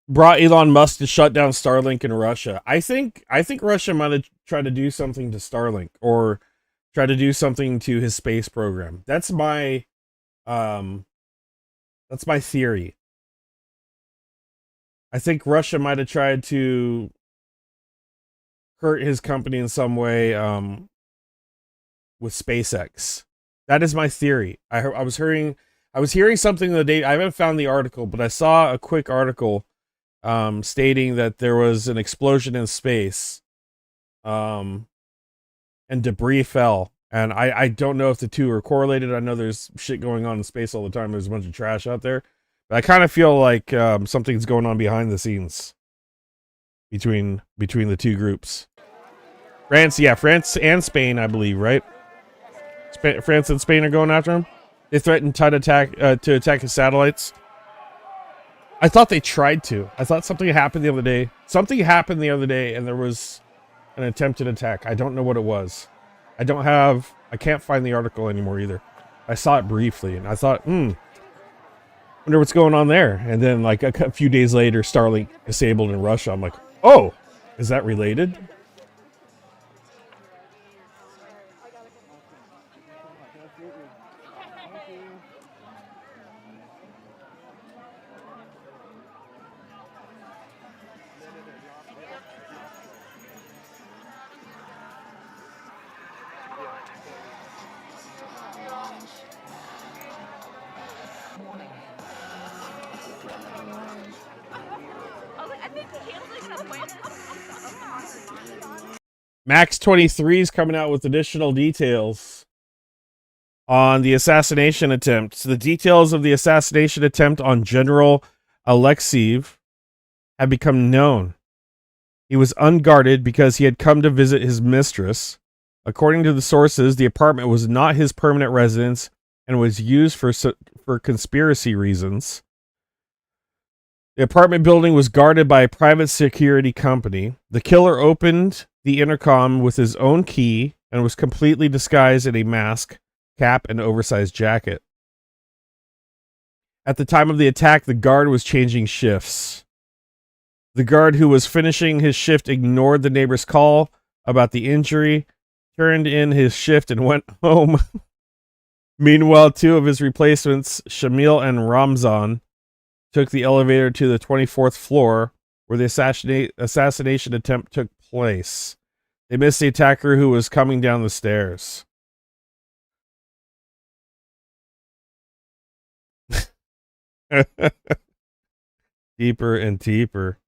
brought Elon Musk to shut down Starlink in Russia? I think Russia might have tried to do something to Starlink, or try to do something to his space program. That's my theory. I think Russia might have tried to hurt his company in some way with SpaceX. That is my theory. I was hearing something the day. I haven't found the article, but I saw a quick article stating that there was an explosion in space, and debris fell. And I don't know if the two are correlated. I know there's shit going on in space all the time. There's a bunch of trash out there. But I kind of feel like something's going on behind the scenes between the two groups. France and Spain, I believe, right? France and Spain are going after him. They threatened to attack his satellites. I thought they tried to. I thought something happened the other day. Something happened the other day, and there was an attempted attack. I don't know what it was. I can't find the article anymore either. I saw it briefly, and I thought, wonder what's going on there. And then, like, a few days later, Starlink disabled in Russia. I'm like, oh, is that related? Max 23 is coming out with additional details on the assassination attempt. So the details of the assassination attempt on General Alexeyev have become known. He was unguarded because he had come to visit his mistress. According to the sources, the apartment was not his permanent residence and was used for conspiracy reasons. The apartment building was guarded by a private security company. The killer opened the intercom with his own key and was completely disguised in a mask, cap, and oversized jacket. At the time of the attack, the guard was changing shifts. The guard who was finishing his shift ignored the neighbor's call about the injury, turned in his shift, and went home. Meanwhile, two of his replacements, Shamil and Ramzan, took the elevator to the 24th floor where the assassination attempt took place. They missed the attacker who was coming down the stairs. Deeper and deeper.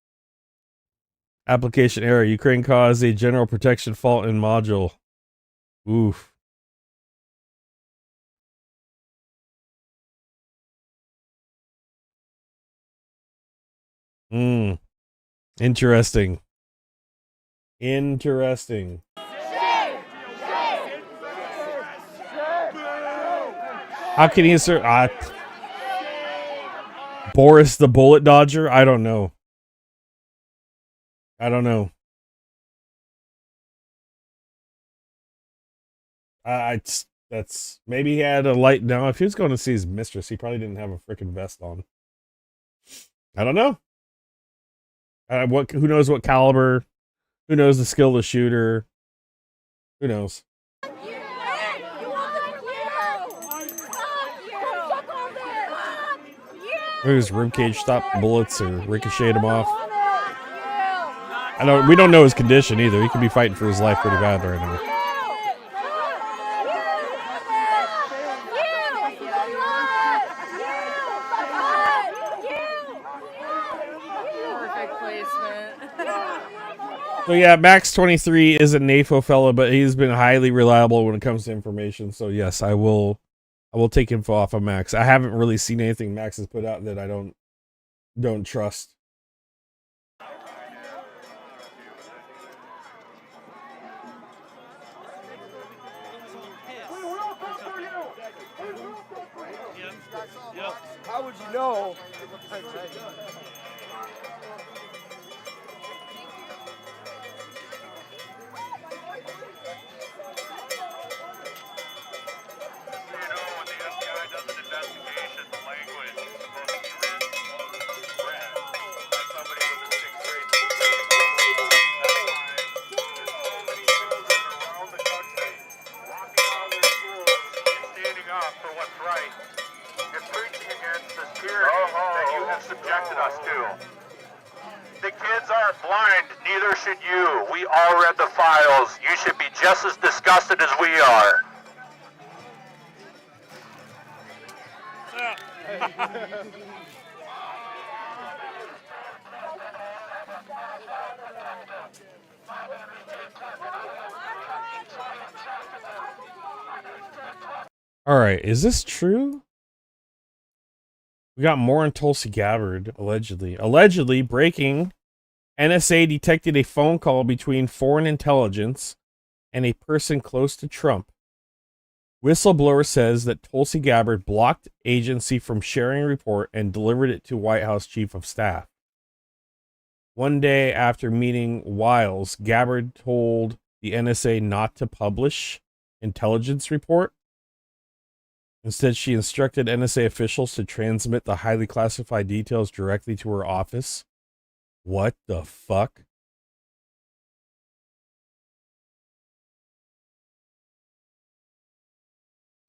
Application error. Ukraine caused a general protection fault in module. Oof. Interesting. Interesting. How can he assert Boris the Bullet Dodger? I don't know. I don't know. That's maybe he had a light. No, if he was going to see his mistress, he probably didn't have a freaking vest on. I don't know. Who knows what caliber? Who knows the skill of the shooter? Who knows? Maybe his ribcage stopped bullets or ricocheted him off. We don't know his condition either. He could be fighting for his life pretty bad right now. Perfect placement. So yeah, Max 23 is a NAFO fella, but he's been highly reliable when it comes to information. So yes, I will take info off of Max. I haven't really seen anything Max has put out that I don't trust. How would you know? Subjected us to. The kids aren't blind, neither should you. We all read the files. You should be just as disgusted as we are. All right, is this true? We got more on Tulsi Gabbard, allegedly. Allegedly, breaking, NSA detected a phone call between foreign intelligence and a person close to Trump. Whistleblower says that Tulsi Gabbard blocked agency from sharing a report and delivered it to White House Chief of Staff. One day after meeting Wiles, Gabbard told the NSA not to publish intelligence report. Instead, she instructed NSA officials to transmit the highly classified details directly to her office. What the fuck?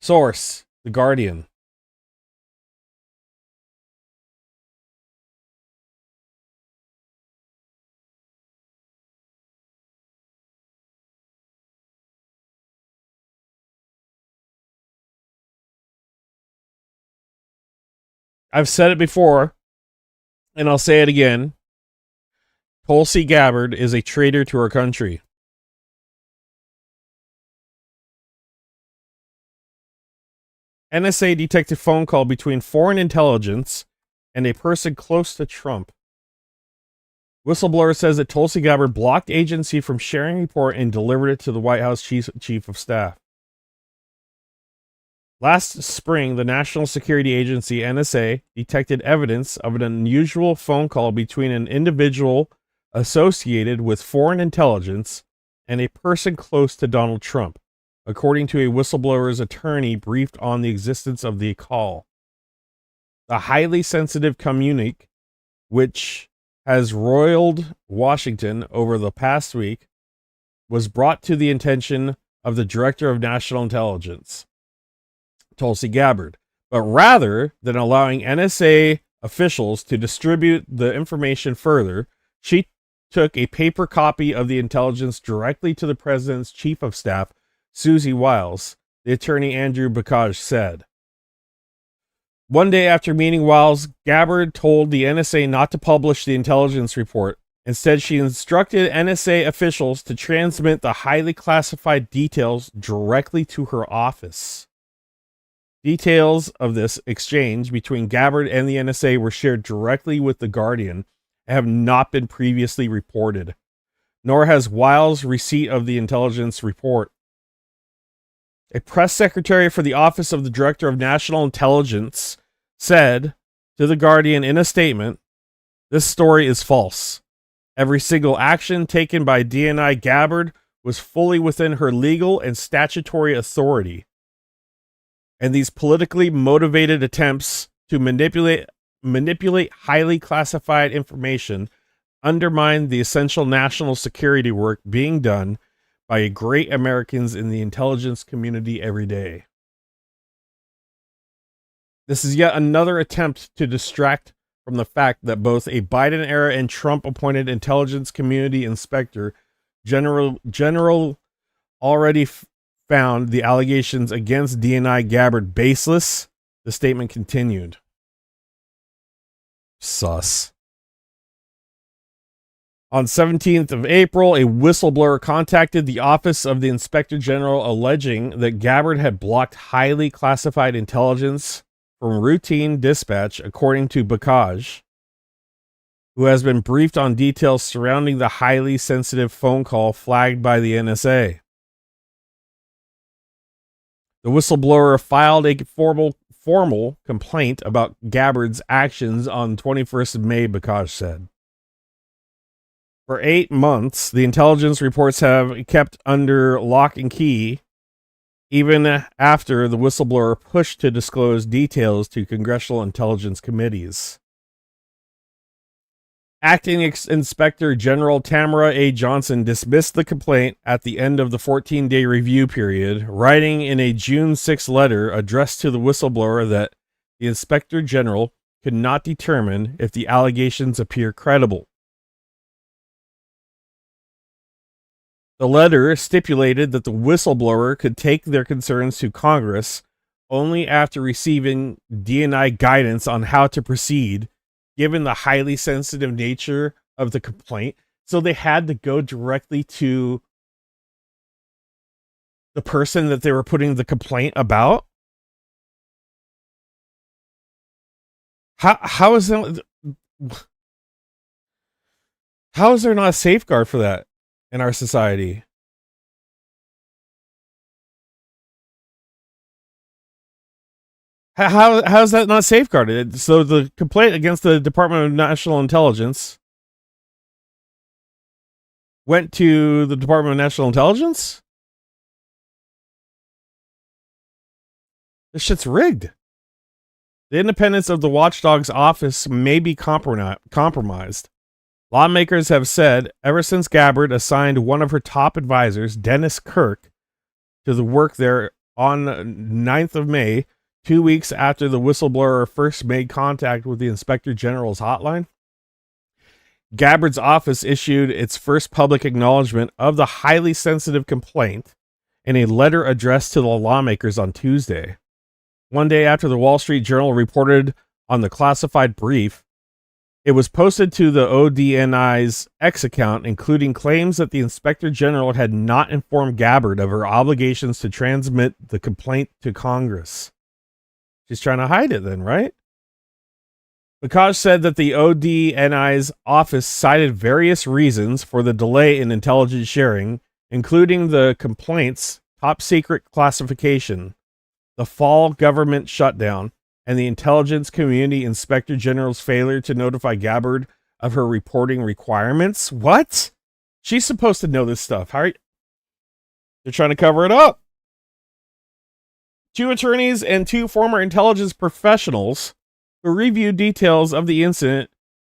Source: The Guardian. I've said it before, and I'll say it again. Tulsi Gabbard is a traitor to her country. NSA detected phone call between foreign intelligence and a person close to Trump. Whistleblower says that Tulsi Gabbard blocked agency from sharing report and delivered it to the White House Chief of Staff. Last spring, the National Security Agency, NSA, detected evidence of an unusual phone call between an individual associated with foreign intelligence and a person close to Donald Trump, according to a whistleblower's attorney briefed on the existence of the call. The highly sensitive communique, which has roiled Washington over the past week, was brought to the attention of the Director of National Intelligence, Tulsi Gabbard, but rather than allowing NSA officials to distribute the information further, she took a paper copy of the intelligence directly to the president's chief of staff, Susie Wiles, the attorney Andrew Bakaj said. One day after meeting Wiles, Gabbard told the NSA not to publish the intelligence report. Instead, she instructed NSA officials to transmit the highly classified details directly to her office. Details of this exchange between Gabbard and the NSA were shared directly with The Guardian and have not been previously reported. nor has Wiles receipt of the intelligence report. A press secretary for the Office of the Director of National Intelligence said to The Guardian in a statement, "This story is false. Every single action taken by DNI Gabbard was fully within her legal and statutory authority. And these politically motivated attempts to manipulate highly classified information undermine the essential national security work being done by great Americans in the intelligence community every day." This is yet another attempt to distract from the fact that both a Biden-era and Trump-appointed intelligence community inspector general already found the allegations against DNI Gabbard baseless. The statement continued. Sus. On 17th of April, a whistleblower contacted the Office of the Inspector General alleging that Gabbard had blocked highly classified intelligence from routine dispatch, according to Bakaj, who has been briefed on details surrounding the highly sensitive phone call flagged by the NSA. The whistleblower filed a formal complaint about Gabbard's actions on 21st of May, Bakaj said. For 8 months, the intelligence reports have kept under lock and key, even after the whistleblower pushed to disclose details to congressional intelligence committees. Acting Inspector General Tamara A. Johnson dismissed the complaint at the end of the 14-day review period, writing in a June 6 letter addressed to the whistleblower that the Inspector General could not determine if the allegations appear credible. The letter stipulated that the whistleblower could take their concerns to Congress only after receiving DNI guidance on how to proceed, given the highly sensitive nature of the complaint. So they had to go directly to the person that they were putting the complaint about. How is there not a safeguard for that in our society? How is that not safeguarded? So the complaint against the Department of National Intelligence went to the Department of National Intelligence? This shit's rigged. The independence of the watchdog's office may be compromised. Lawmakers have said ever since Gabbard assigned one of her top advisors, Dennis Kirk, to the work there on 9th of May, 2 weeks after the whistleblower first made contact with the Inspector General's hotline, Gabbard's office issued its first public acknowledgement of the highly sensitive complaint in a letter addressed to the lawmakers on Tuesday. One day after the Wall Street Journal reported on the classified brief, it was posted to the ODNI's X account, including claims that the Inspector General had not informed Gabbard of her obligations to transmit the complaint to Congress. She's trying to hide it then, right? Bakaj said that the ODNI's office cited various reasons for the delay in intelligence sharing, including the complaint's top secret classification, the fall government shutdown, and the intelligence community Inspector General's failure to notify Gabbard of her reporting requirements. What? She's supposed to know this stuff. How are you? They're trying to cover it up. 2 attorneys and 2 former intelligence professionals who reviewed details of the incident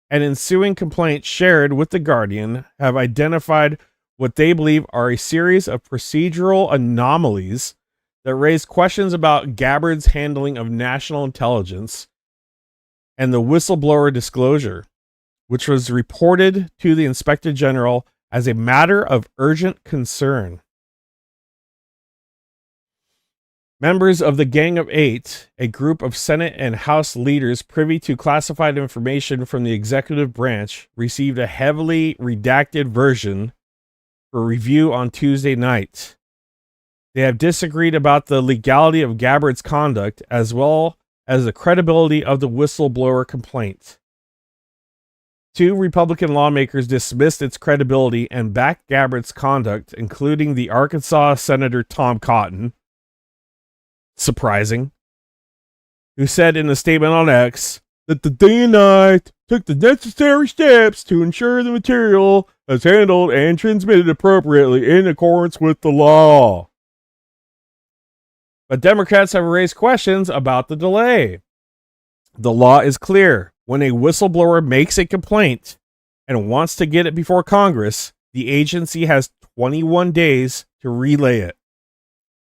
and ensuing complaint shared with The Guardian have identified what they believe are a series of procedural anomalies that raise questions about Gabbard's handling of national intelligence and the whistleblower disclosure, which was reported to the Inspector General as a matter of urgent concern. Members of the Gang of Eight, a group of Senate and House leaders privy to classified information from the executive branch, received a heavily redacted version for review on Tuesday night. They have disagreed about the legality of Gabbard's conduct as well as the credibility of the whistleblower complaint. 2 Republican lawmakers dismissed its credibility and backed Gabbard's conduct, including the Arkansas Senator Tom Cotton, surprising, who said in a statement on X that the DNI took the necessary steps to ensure the material is handled and transmitted appropriately in accordance with the law. But Democrats have raised questions about the delay. The law is clear. When a whistleblower makes a complaint and wants to get it before Congress, the agency has 21 days to relay it,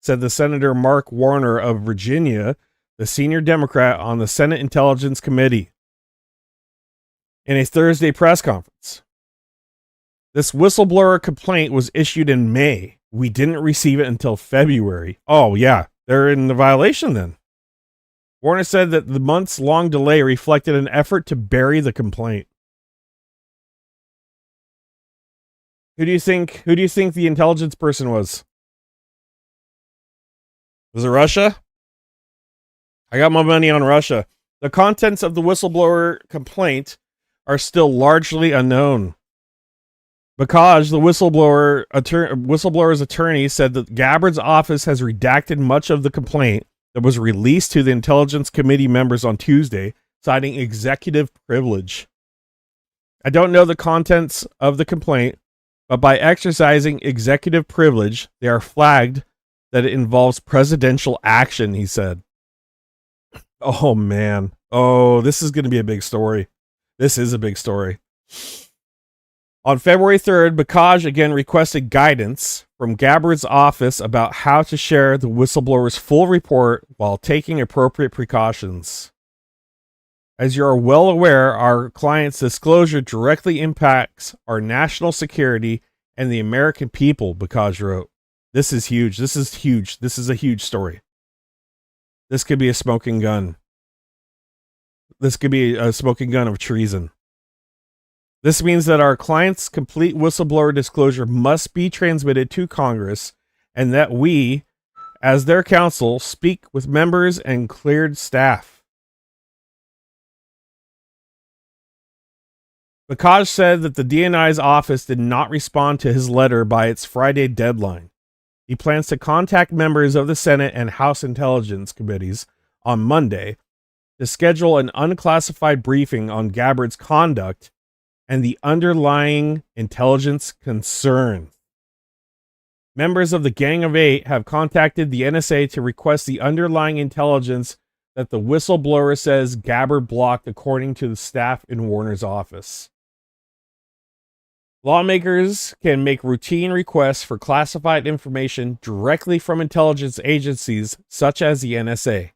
said the Senator Mark Warner of Virginia, the senior Democrat on the Senate Intelligence Committee, in a Thursday press conference. This whistleblower complaint was issued in May. We didn't receive it until February. Oh, yeah, they're in the violation then. Warner said that the months-long delay reflected an effort to bury the complaint. Who do you think the intelligence person was? Was it Russia? I got my money on Russia. The contents of the whistleblower complaint are still largely unknown. Because the whistleblower's attorney said that Gabbard's office has redacted much of the complaint that was released to the Intelligence Committee members on Tuesday, citing executive privilege. I don't know the contents of the complaint, but by exercising executive privilege, they are flagged that it involves presidential action, he said. Oh, man. Oh, this is going to be a big story. This is a big story. On February 3rd, Bakaj again requested guidance from Gabbard's office about how to share the whistleblower's full report while taking appropriate precautions. As you are well aware, our client's disclosure directly impacts our national security and the American people, Bakaj wrote. This is huge. This is huge. This is a huge story. This could be a smoking gun. This could be a smoking gun of treason. This means that our client's complete whistleblower disclosure must be transmitted to Congress and that we, as their counsel, speak with members and cleared staff. Bakaj said that the DNI's office did not respond to his letter by its Friday deadline. He plans to contact members of the Senate and House Intelligence Committees on Monday to schedule an unclassified briefing on Gabbard's conduct and the underlying intelligence concerns. Members of the Gang of Eight have contacted the NSA to request the underlying intelligence that the whistleblower says Gabbard blocked, according to the staff in Warner's office. Lawmakers can make routine requests for classified information directly from intelligence agencies such as the NSA.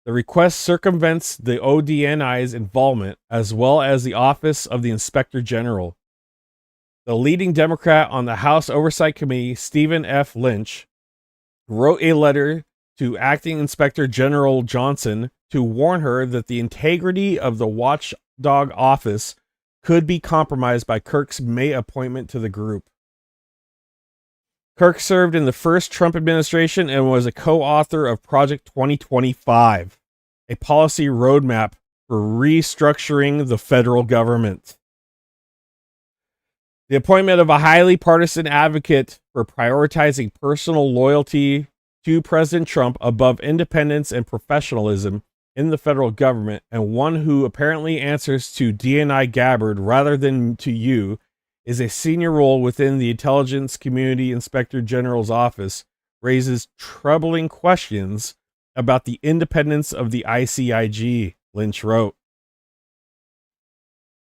The request circumvents the ODNI's involvement as well as the Office of the Inspector General. The leading Democrat on the House Oversight Committee, Stephen F. Lynch, wrote a letter to Acting Inspector General Johnson to warn her that the integrity of the watchdog office could be compromised by Kirk's May appointment to the group. Kirk served in the first Trump administration and was a co-author of Project 2025, a policy roadmap for restructuring the federal government. The appointment of a highly partisan advocate for prioritizing personal loyalty to President Trump above independence and professionalism in the federal government, and one who apparently answers to DNI Gabbard rather than to you, is a senior role within the Intelligence Community Inspector General's office, raises troubling questions about the independence of the ICIG, Lynch wrote.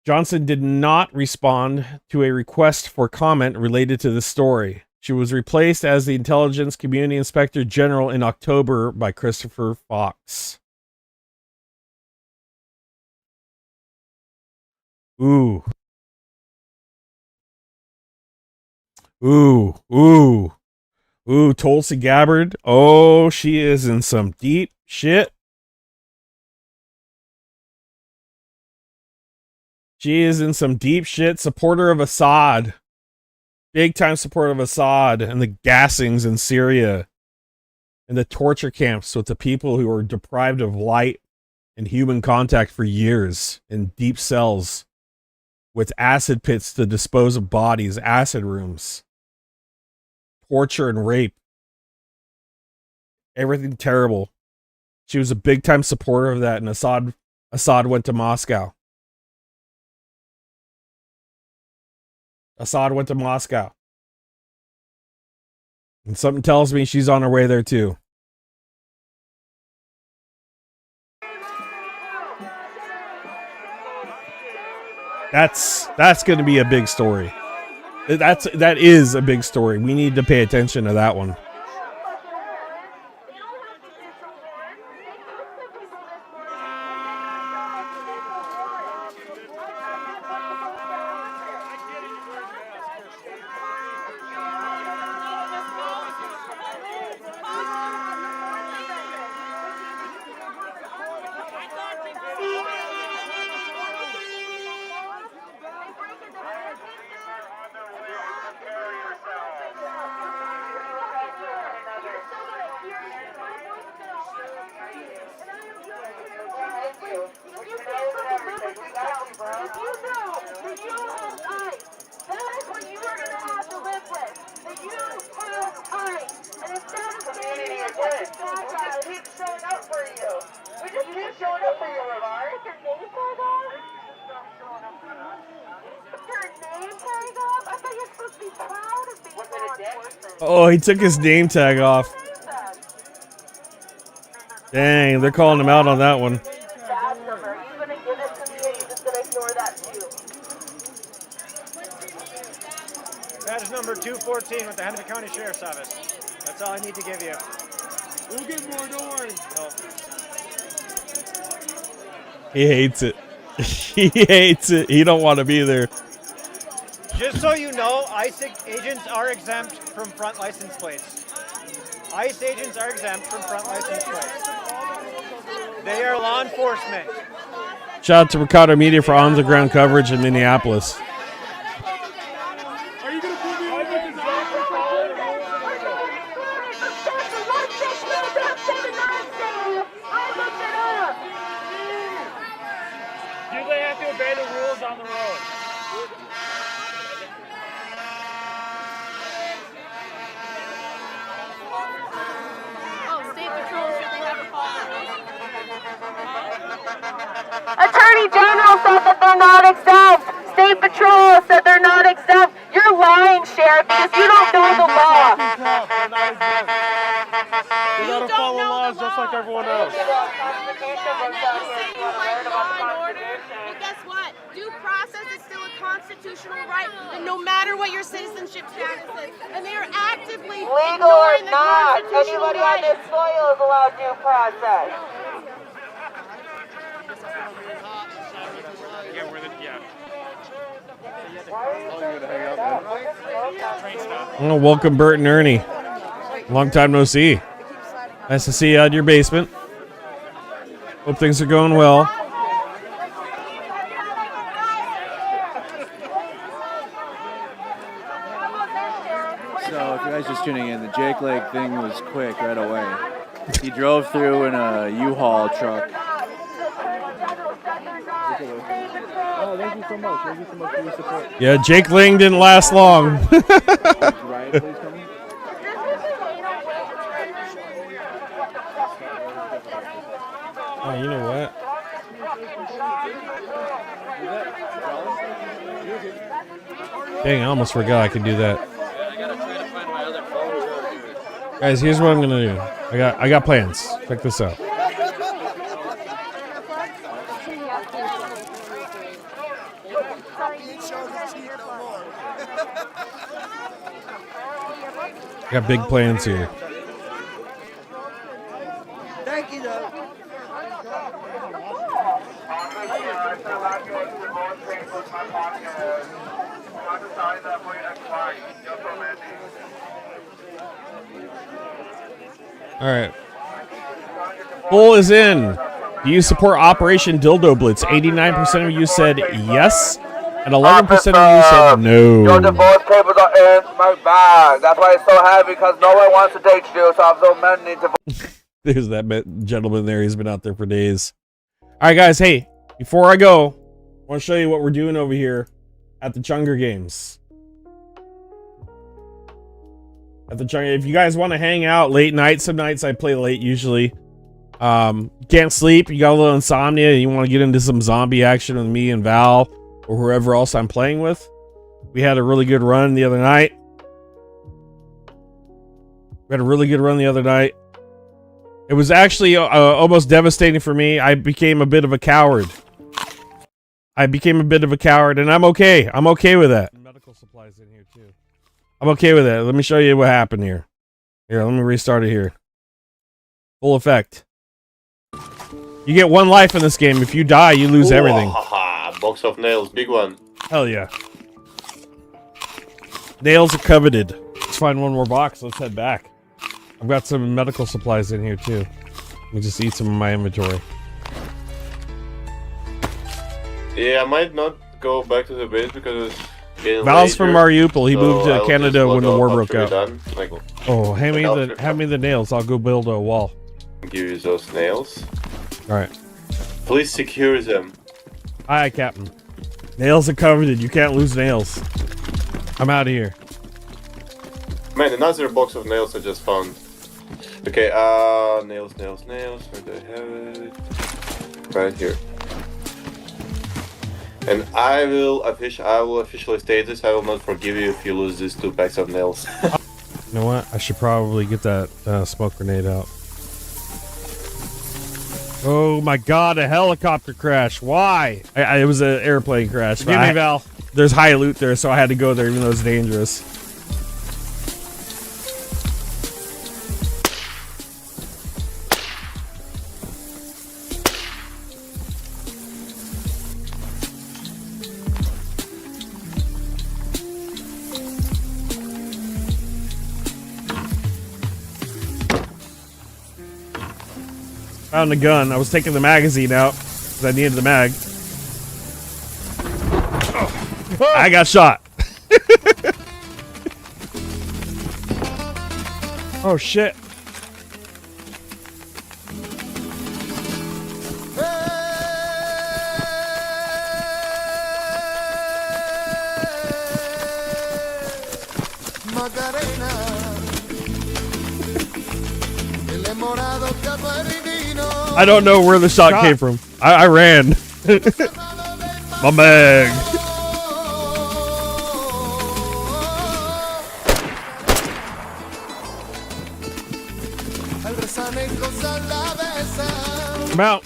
Johnson did not respond to a request for comment related to the story. She was replaced as the Intelligence Community Inspector General in October by Christopher Fox. Ooh. Tulsi Gabbard. Oh, she is in some deep shit. She is in some deep shit. Supporter of Assad. Big time supporter of Assad and the gassings in Syria and the torture camps with the people who were deprived of light and human contact for years in deep cells. with acid pits to dispose of bodies, acid rooms, torture and rape. Everything terrible. She was a big time supporter of that, and Assad went to Moscow. Assad went to Moscow. And something tells me she's on her way there too. That's going to be a big story. That is a big story. We need to pay attention to that one. Oh, he took his name tag off. Dang, they're calling him out on that one. Badge number 214 with the Hennepin County Sheriff's Office. That's all I need to give you. We'll get more, don't worry. Oh. He hates it. He hates it. He don't want to be there. Just so you know, ICE agents are exempt from front license plates. ICE agents are exempt from front license plates. They are law enforcement. Shout out to Ricardo Media for on-the-ground coverage in Minneapolis. Do they have to obey the rules on the road? Oh, State Patrol said they have a call. Attorney General said that they're not exempt. State Patrol said they're not exempt. You're lying, Sheriff, because you don't know the law. We gotta follow laws just like everyone else. Well, guess what? Due process is still a constitutional right, and no matter what your citizenship status is, and they are actively Legal or ignoring the not, constitutional anybody on right. this soil is allowed due process. Yeah, we're the, yeah. Oh, welcome, Bert and Ernie. Long time no see. Nice to see you out of your basement. Hope things are going well. So, if you guys just tuning in, the Jake Leg thing was quick right away. He drove through in a U-Haul truck. Oh, thank you so much. Thank you so much for your support. Yeah, Jake Lang didn't last long. Ryan, please come in. Oh, you know what? Dang, I almost forgot I could do that. Guys, here's what I'm gonna do. I got plans. Check this out. I got big plans here. Thank you, though. All right. Poll is in. Do you support Operation Dildo Blitz? 89% of you said yes, and 11% of you said no. Your divorce papers are in my bag. That's why it's so heavy, because no one wants to date you, so I have so many divorce. There's that gentleman there. He's been out there for days. All right, guys. Hey, before I go, I want to show you what we're doing over here at the Chunger Games. If you guys want to hang out late night, some nights I play late usually. Can't sleep, you got a little insomnia, you want to get into some zombie action with me and Val or whoever else I'm playing with. We had a really good run the other night. It was actually almost devastating for me. I became a bit of a coward. And I'm okay. I'm okay with that. Medical supplies in here too. I'm okay with that. Let me show you what happened here. Here, let me restart it here. Full effect. You get 1 life in this game. If you die, you lose everything. Box of nails, big one. Hell yeah. Nails are coveted. Let's find one more box. Let's head back. I've got some medical supplies in here too. Let me just eat some of my inventory. Yeah, I might not go back to the base because it's getting Val's from Mariupol. He moved to I'll Canada just when the log war off broke after out. we're done. Like, Oh, hand me the nails. I'll go build a wall. give you those nails. Alright. Please secure them. Aye, Captain. Nails are coveted. You can't lose nails. I'm out of here. Man, another box of nails I just found. Okay, nails. Where do I have it? Right here. And I will officially state this. I will not forgive you if you lose these 2 packs of nails. You know what? I should probably get that smoke grenade out. Oh my god, a helicopter crash. Why? It was an airplane crash. Give me, Val. There's high loot there, so I had to go there even though it's dangerous. Found a gun. I was taking the magazine out because I needed the mag. I got shot. Oh shit. I don't know where the shot came from. I ran. My mag. I'm out.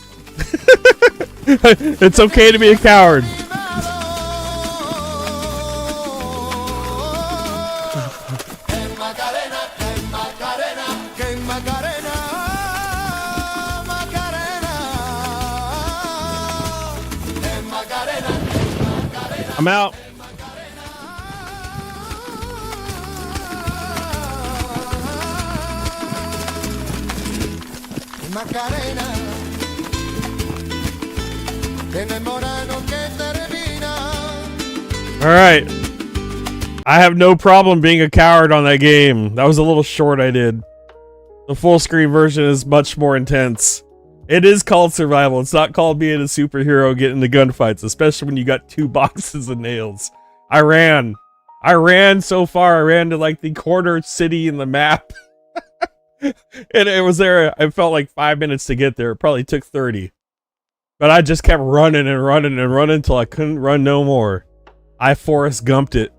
It's okay to be a coward. I'm out. All right. I have no problem being a coward on that game. That was a little short I did. The full screen version is much more intense. It is called survival. It's not called being a superhero getting into gunfights, especially when you got 2 boxes of nails. I ran so far. I ran to like the corner city in the map. And it was there. I felt like 5 minutes to get there. It probably took 30. But I just kept running and running and running until I couldn't run no more. I Forrest Gumped it.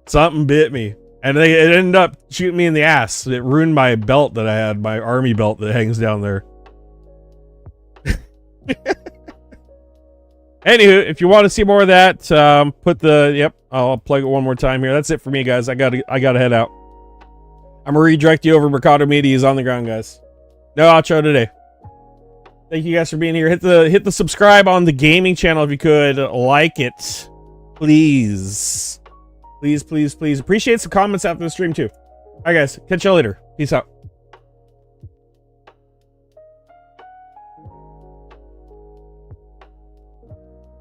Something bit me. And it ended up shooting me in the ass. It ruined my belt that I had, my army belt that hangs down there. Anywho, if you want to see more of that, I'll plug it one more time here. That's it for me, guys. I gotta head out. I'm gonna redirect you over. Mercado Media is on the ground, guys. No outro today. Thank you guys for being here. Hit the subscribe on the gaming channel if you could. Like it, please. Please. Appreciate some comments after the stream too. All right, guys. Catch you later. Peace out.